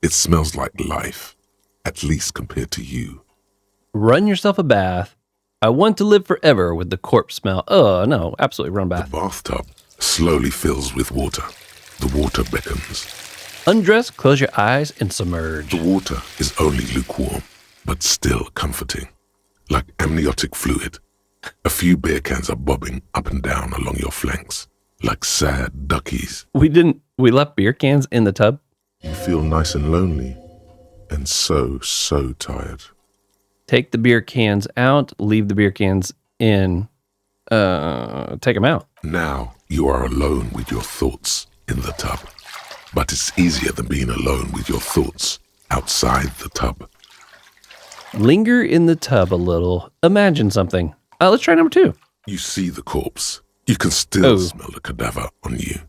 It smells like life, at least compared to you. Run yourself a bath. I want to live forever with the corpse smell. Oh, no, absolutely run bath. The bathtub slowly fills with water. The water beckons. Undress, close your eyes, and submerge. The water is only lukewarm, but still comforting. Like amniotic fluid. A few beer cans are bobbing up and down along your flanks, like sad duckies. We left beer cans in the tub? You feel nice and lonely, and so tired. Take the beer cans out, leave the beer cans in, take them out. Now you are alone with your thoughts in the tub. But it's easier than being alone with your thoughts outside the tub. Linger in the tub a little. Imagine something. Let's try number two. You see the corpse. You can still smell the cadaver on you.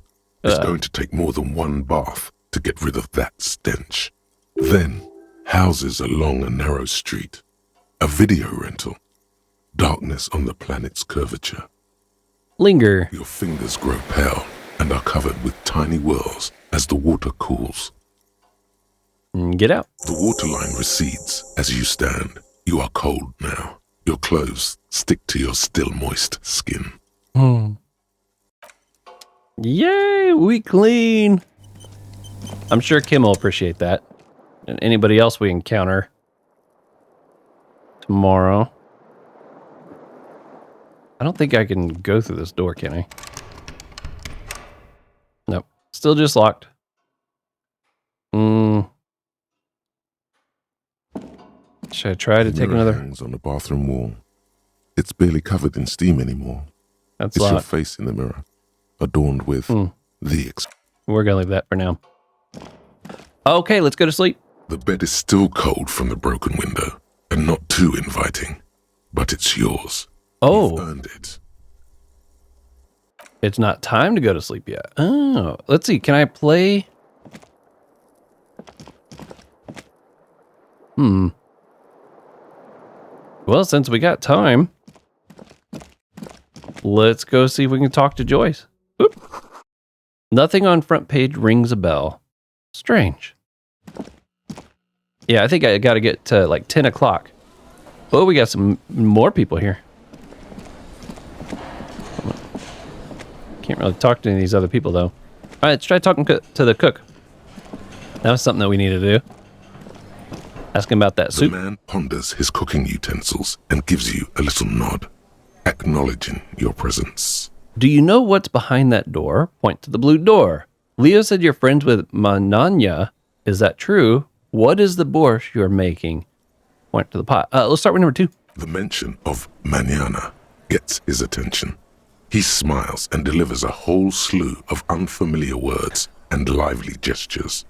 It's going to take more than one bath to get rid of that stench. Then, houses along a narrow street. A video rental. Darkness on the planet's curvature. Linger. Your fingers grow pale and are covered with tiny whirls as the water cools. Get out. The waterline recedes as you stand. You are cold now. Your clothes stick to your still moist skin. Yay, we clean. I'm sure Kim will appreciate that. And anybody else we encounter tomorrow. I don't think I can go through this door, can I? Nope. Still just locked. Should I try to take another? Hangs on the bathroom wall. It's barely covered in steam anymore. That's it's locked. your face in the mirror, adorned with We're gonna leave that for now. Okay, let's go to sleep. The bed is still cold from the broken window, and not too inviting, but it's yours. Oh, you've earned it. It's not time to go to sleep yet. Oh, let's see. Can I play? Well, since we got time, let's go see if we can talk to Joyce. Oop. Nothing on front page rings a bell. Strange. Yeah, I think I got to get to like 10 o'clock. Oh, we got some more people here. Can't really talk to any of these other people, though. All right, let's try talking to the cook. That was something that we need to do. Asking about that The soup. man ponders his cooking utensils and gives you a little nod, acknowledging your presence. Do you know what's behind that door? Point to the blue door. Leo said you're friends with Mananya. Is that true? What is the borscht you're making? Point to the pot. Let's start with number 2. The mention of manana gets his attention. He smiles and delivers a whole slew of unfamiliar words and lively gestures.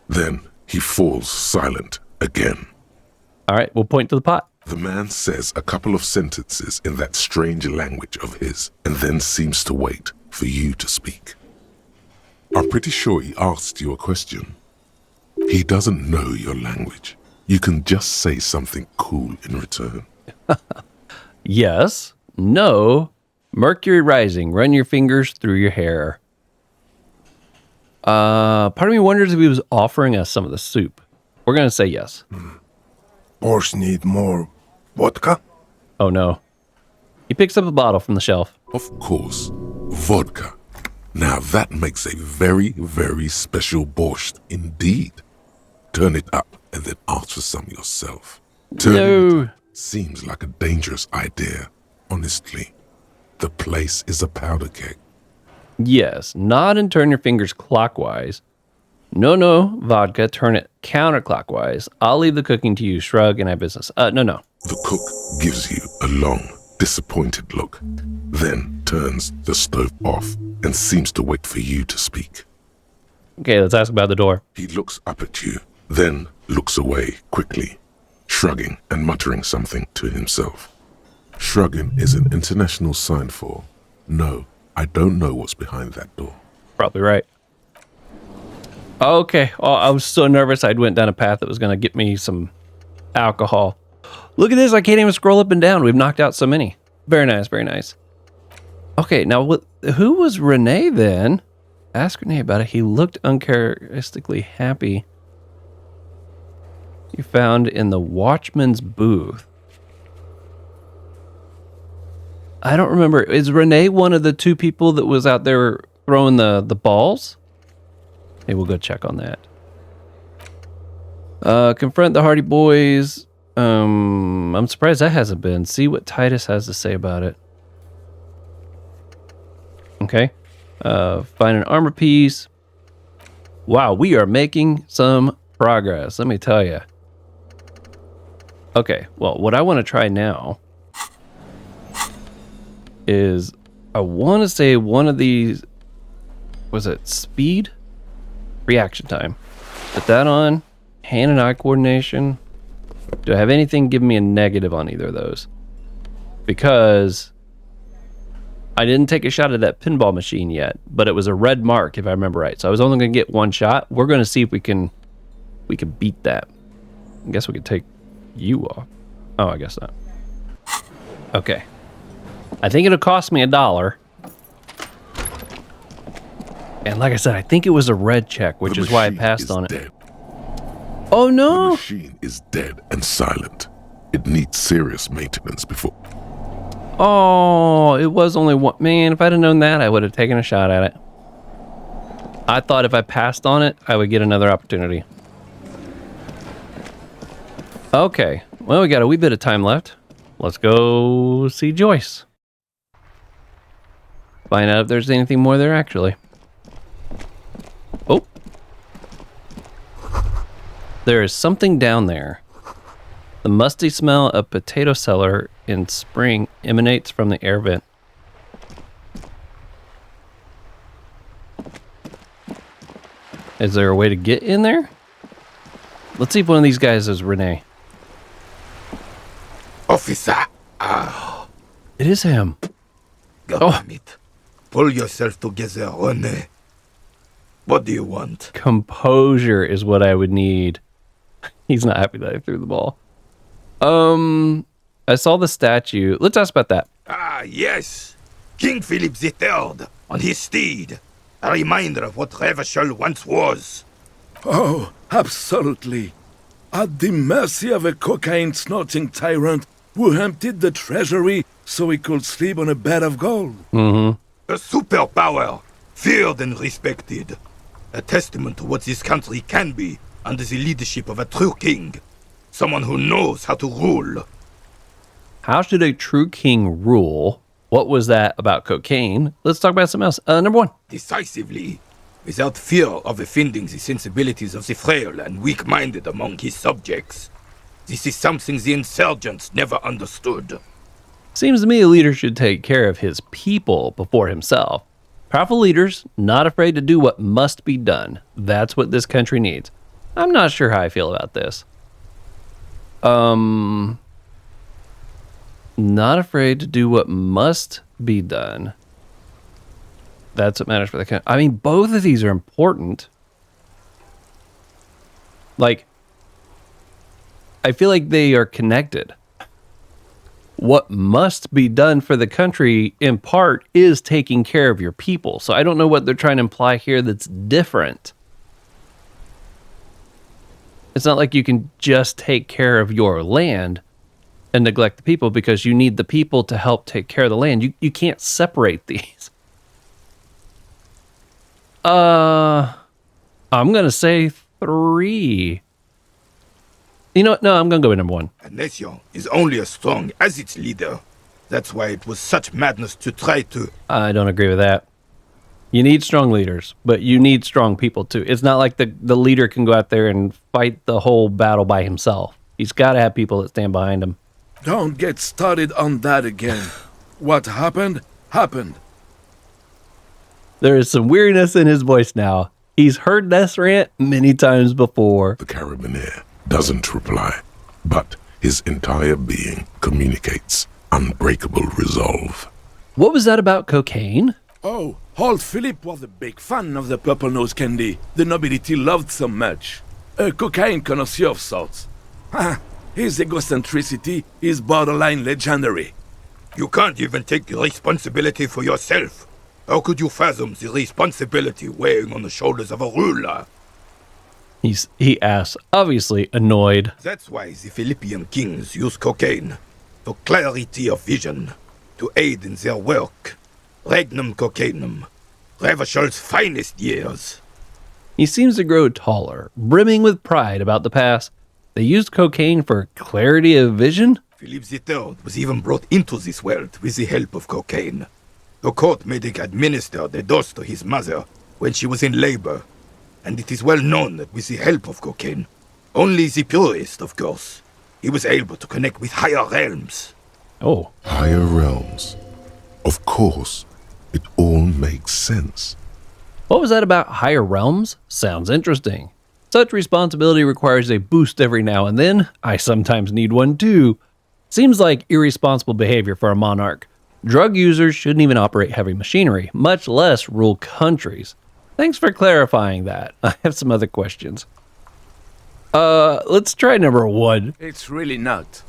Then he falls silent again. All right, we'll point to the pot. The man says a couple of sentences in that strange language of his and then seems to wait for you to speak. I'm pretty sure he asked you a question. He doesn't know your language. You can just say something cool in return. Yes. No. Mercury rising. Run your fingers through your hair. Part of me wonders if he was offering us some of the soup. We're going to say yes. Borscht need more vodka? Oh, no. He picks up a bottle from the shelf. Of course, vodka. Now that makes a very, very special borscht indeed. Turn it up and then ask for some yourself. Turning it up seems like a dangerous idea, honestly. The place is a powder keg. Yes. Nod and turn your fingers clockwise. No, vodka. Turn it counterclockwise. I'll leave the cooking to you. Shrug and have business. No. The cook gives you a long, disappointed look, then turns the stove off and seems to wait for you to speak. Okay, let's ask about the door. He looks up at you, then looks away quickly, shrugging and muttering something to himself. Shrugging is an international sign for, no, I don't know what's behind that door. Probably right. Okay. Oh, I was so nervous I went down a path that was going to get me some alcohol. Look at this. I can't even scroll up and down. We've knocked out so many. Very nice. Very nice. Okay. Now, who was Renee then? Ask Renee about it. He looked uncharacteristically happy. You found in the watchman's booth. I don't remember. Is Renee one of the 2 people that was out there throwing the balls? Maybe we'll go check on that. Confront the Hardy Boys. I'm surprised that hasn't been. See what Titus has to say about it. Okay. Find an armor piece. Wow, we are making some progress. Let me tell you. Okay, well, what I want to try now is I want to say one of these, was it speed? Reaction time. Put that on. Hand and eye coordination. Do I have anything giving me a negative on either of those? Because I didn't take a shot at that pinball machine yet, but it was a red mark if I remember right. So I was only going to get 1 shot. We're going to see if we can beat that. I guess we could take you off. Oh, I guess not. Okay. I think it'll cost me $1. And like I said, I think it was a red check, which is why I passed on it. Dead. Oh no! The machine is dead and silent. It needs serious maintenance before. Oh, it was only 1. Man, if I'd have known that, I would have taken a shot at it. I thought if I passed on it, I would get another opportunity. Okay. Well, we got a wee bit of time left. Let's go see Joyce. Find out if there's anything more there, actually. Oh. There is something down there. The musty smell of potato cellar in spring emanates from the air vent. Is there a way to get in there? Let's see if one of these guys is Renee. Officer! It is him. God damn it. Pull yourself together, Renee. What do you want? Composure is what I would need. He's not happy that I threw the ball. I saw the statue. Let's ask about that. Ah, yes. King Philip III on his steed. A reminder of what Revachol once was. Oh, absolutely. At the mercy of a cocaine-snorting tyrant who emptied the treasury so he could sleep on a bed of gold. Mm-hmm. A superpower, feared and respected. A testament to what this country can be under the leadership of a true king. Someone who knows how to rule. How should a true king rule? What was that about cocaine? Let's talk about something else. Number 1. Decisively, without fear of offending the sensibilities of the frail and weak-minded among his subjects. This is something the insurgents never understood. Seems to me a leader should take care of his people before himself. Powerful leaders, not afraid to do what must be done. That's what this country needs. I'm not sure how I feel about this. Not afraid to do what must be done. That's what matters for the country. I mean, both of these are important. Like, I feel like they are connected. What must be done for the country, in part, is taking care of your people. So I don't know what they're trying to imply here that's different. It's not like you can just take care of your land and neglect the people, because you need the people to help take care of the land. You can't separate these. I'm going to say 3. You know what? No, I'm going to go with number 1. A nation is only as strong as its leader. That's why it was such madness to try to... I don't agree with that. You need strong leaders, but you need strong people too. It's not like the leader can go out there and fight the whole battle by himself. He's got to have people that stand behind him. Don't get started on that again. What happened, happened. There is some weariness in his voice now. He's heard this rant many times before. The carabiner doesn't reply, but his entire being communicates unbreakable resolve. What was that about cocaine? Oh, old Philip was a big fan of the purple nose candy the nobility loved so much. A cocaine connoisseur of sorts. His egocentricity is borderline legendary. You can't even take responsibility for yourself. How could you fathom the responsibility weighing on the shoulders of a ruler? He asks, obviously annoyed. That's why the Philippian kings use cocaine. For clarity of vision. To aid in their work. Regnum cocainum. Revishal's finest years. He seems to grow taller, brimming with pride about the past. They used cocaine for clarity of vision? Philip III was even brought into this world with the help of cocaine. The court made him administer the dose to his mother when she was in labor. And it is well known that with the help of cocaine, only the purest, of course, he was able to connect with higher realms. Oh. Higher realms. Of course. It all makes sense. What was that about higher realms? Sounds interesting. Such responsibility requires a boost every now and then. I sometimes need one too. Seems like irresponsible behavior for a monarch. Drug users shouldn't even operate heavy machinery, much less rule countries. Thanks for clarifying that. I have some other questions. Let's try number 1. It's really not.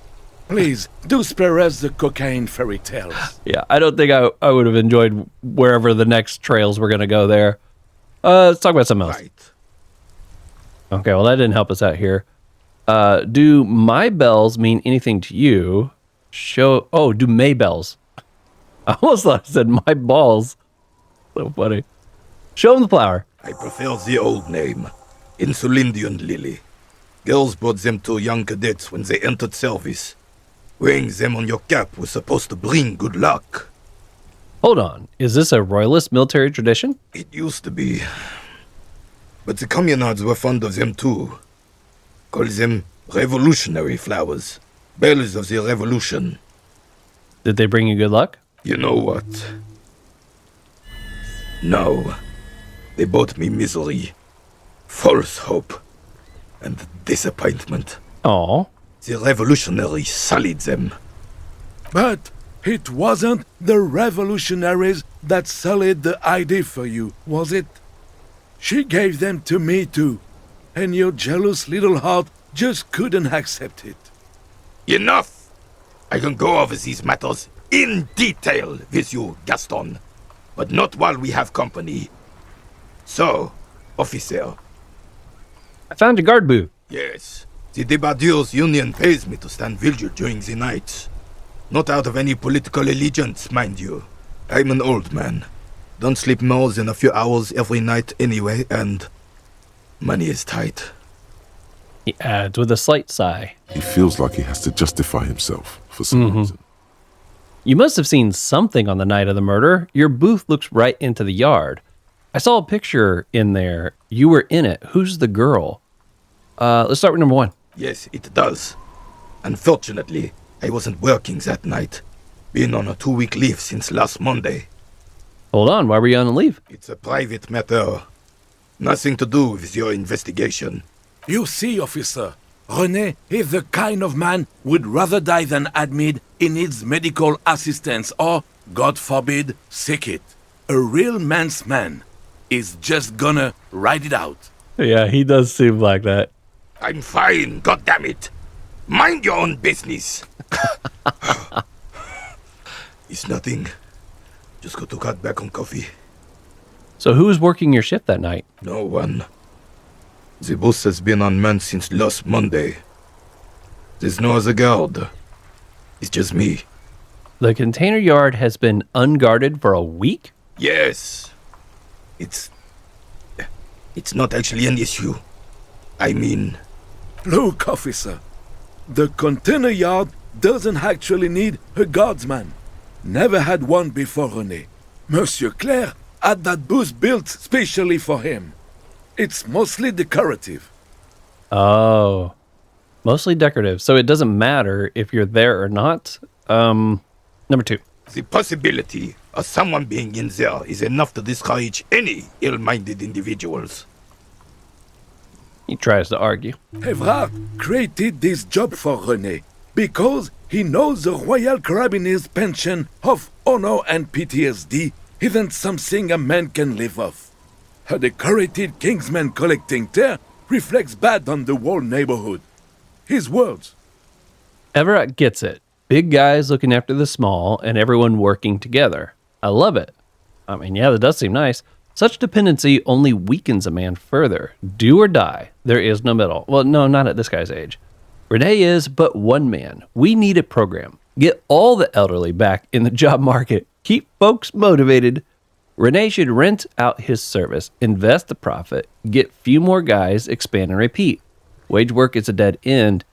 Please, do spare us the cocaine fairy tales. Yeah, I don't think I would have enjoyed wherever the next trails were going to go there. Let's talk about something else. Right. Okay, well, that didn't help us out here. Do my bells mean anything to you? Do May bells. I almost thought I said my balls. So funny. Show him the flower. I prefer the old name, Insulindian Lily. Girls brought them to young cadets when they entered service. Wearing them on your cap was supposed to bring good luck. Hold on. Is this a royalist military tradition? It used to be. But the communards were fond of them too. Call them revolutionary flowers. Bells of the revolution. Did they bring you good luck? You know what? No. They brought me misery. False hope. And disappointment. Oh. The revolutionaries sullied them. But it wasn't the revolutionaries that sullied the idea for you, was it? She gave them to me too, and your jealous little heart just couldn't accept it. Enough! I can go over these matters in detail with you, Gaston, but not while we have company. So, officer. I found your guard booth. Yes. The Debardeurs Union pays me to stand vigil during the nights. Not out of any political allegiance, mind you. I'm an old man. Don't sleep more than a few hours every night anyway, and money is tight. He adds with a slight sigh. He feels like he has to justify himself for some reason. You must have seen something on the night of the murder. Your booth looks right into the yard. I saw a picture in there. You were in it. Who's the girl? Let's start with number 1. Yes, it does. Unfortunately, I wasn't working that night. Been on a 2-week leave since last Monday. Hold on, why were you on leave? It's a private matter. Nothing to do with your investigation. You see, officer, René is the kind of man would rather die than admit he needs medical assistance or, God forbid, sick it. A real man's man is just gonna ride it out. Yeah, he does seem like that. I'm fine, goddammit. Mind your own business. It's nothing. Just got to cut back on coffee. So who was working your shift that night? No one. The bus has been unmanned since last Monday. There's no other guard. It's just me. The container yard has been unguarded for a week? Yes. It's not actually an issue. I mean... Look, officer. The container yard doesn't actually need a guardsman. Never had one before René. Monsieur Claire had that booth built specially for him. It's mostly decorative. Oh, mostly decorative. So it doesn't matter if you're there or not. Number 2. The possibility of someone being in there is enough to discourage any ill-minded individuals. He tries to argue. Evrard created this job for René because he knows the Royal Carabiniers' pension of honor and PTSD isn't something a man can live off. A decorated Kingsman collecting tear reflects bad on the whole neighborhood. His words. Everett gets it. Big guys looking after the small and everyone working together. I love it. I mean, yeah, that does seem nice. Such dependency only weakens a man further. Do or die. There is no middle. Well, no, not at this guy's age. Renee is but one man. We need a program. Get all the elderly back in the job market. Keep folks motivated. Renee should rent out his service, invest the profit, get few more guys, expand and repeat. Wage work is a dead end.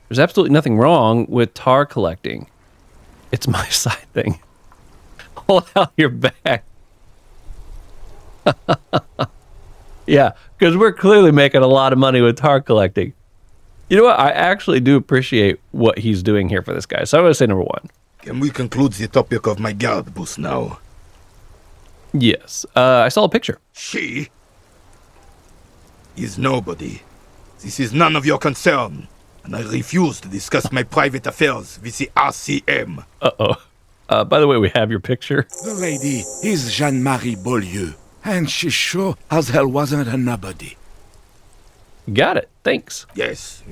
There's absolutely nothing wrong with tar collecting. It's my side thing. Hold out your back. Yeah, because we're clearly making a lot of money with tar collecting. You know what? I actually do appreciate what he's doing here for this guy. So I'm going to say number 1. Can we conclude the topic of my guard booth now? Yes. I saw a picture. She is nobody. This is none of your concern. And I refuse to discuss my private affairs with the RCM. Uh-oh. By the way, we have your picture. The lady is Jeanne-Marie Beaulieu, and she sure as hell wasn't a nobody. Got it. Thanks. Yes.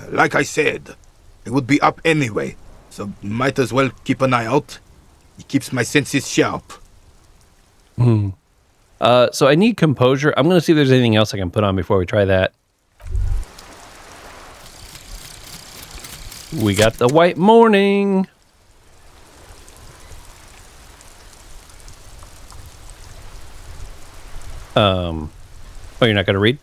Like I said, I would be up anyway, so might as well keep an eye out. It keeps my senses sharp. So I need composure. I'm going to see if there's anything else I can put on before we try that. We got the white morning. Oh, you're not going to read?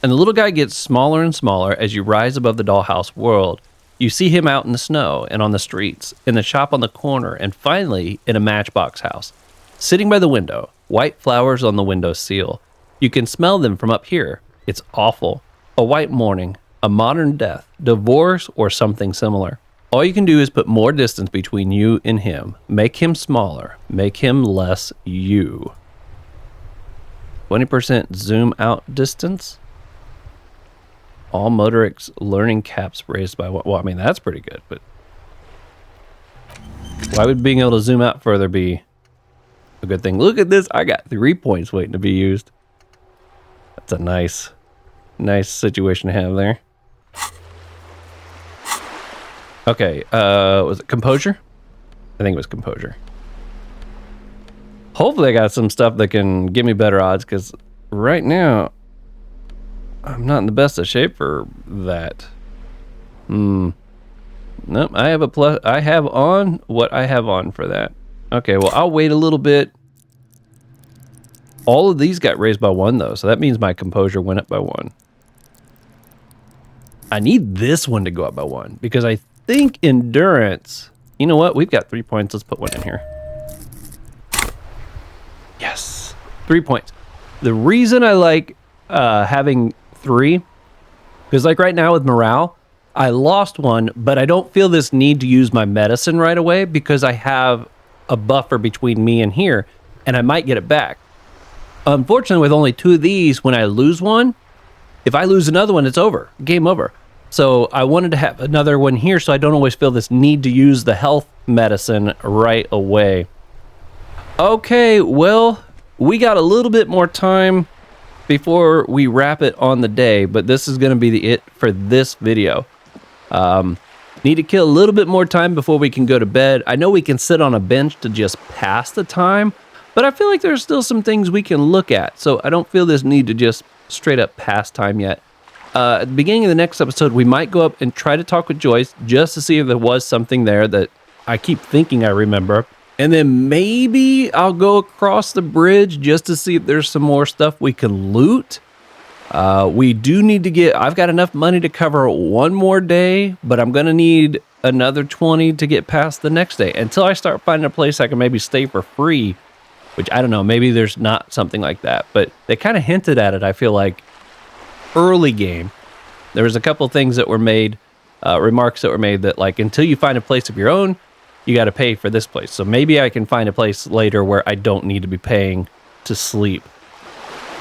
And the little guy gets smaller and smaller as you rise above the dollhouse world. You see him out in the snow and on the streets, in the shop on the corner, and finally in a matchbox house. Sitting by the window, white flowers on the window sill. You can smell them from up here. It's awful. A white morning, a modern death, divorce, or something similar. All you can do is put more distance between you and him. Make him smaller. Make him less you. 20% zoom out distance. All motorics learning caps raised by what? Well, I mean, that's pretty good, but why would being able to zoom out further be a good thing? Look at this. I got 3 points waiting to be used. That's a nice situation to have there. Okay, was it composure? I think it was composure. Hopefully I got some stuff that can give me better odds, because right now I'm not in the best of shape for that. Nope, I have a plus. I have on what I have on for that. Okay, well, I'll wait a little bit. All of these got raised by 1, though, so that means my composure went up by 1. I need this one to go up by 1 because I think endurance, you know what? We've got 3 points. Let's put 1 in here. Yes, 3 points. The reason I like having 3, because like right now with morale, I lost 1, but I don't feel this need to use my medicine right away because I have a buffer between me and here, and I might get it back. Unfortunately, with only 2 of these, when I lose 1, if I lose another one, it's over. Game over. So I wanted to have another one here so I don't always feel this need to use the health medicine right away. Okay, well, we got a little bit more time before we wrap it on the day, but this is going to be it for this video. Need to kill a little bit more time before we can go to bed. I know we can sit on a bench to just pass the time, but I feel like there's still some things we can look at, so I don't feel this need to just straight up pass time yet. At the beginning of the next episode, we might go up and try to talk with Joyce just to see if there was something there that I keep thinking I remember. And then maybe I'll go across the bridge just to see if there's some more stuff we can loot. We do need to get, I've got enough money to cover 1 more day, but I'm going to need another 20 to get past the next day until I start finding a place I can maybe stay for free, which I don't know, maybe there's not something like that, but they kind of hinted at it, I feel like, early game. There was a couple things that were made, remarks that were made that like, until you find a place of your own, you got to pay for this place. So maybe I can find a place later where I don't need to be paying to sleep.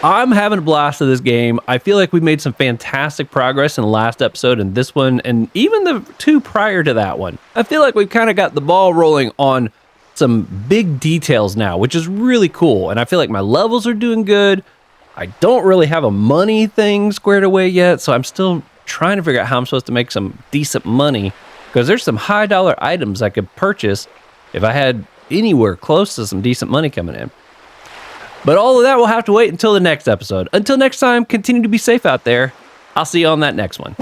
I'm having a blast of this game. I feel like we made some fantastic progress in the last episode and this one, and even the 2 prior to that one. I feel like we've kind of got the ball rolling on some big details now, which is really cool. And I feel like my levels are doing good. I don't really have a money thing squared away yet, so I'm still trying to figure out how I'm supposed to make some decent money, because there's some high dollar items I could purchase if I had anywhere close to some decent money coming in. But all of that will have to wait until the next episode. Until next time, continue to be safe out there. I'll see you on that next one.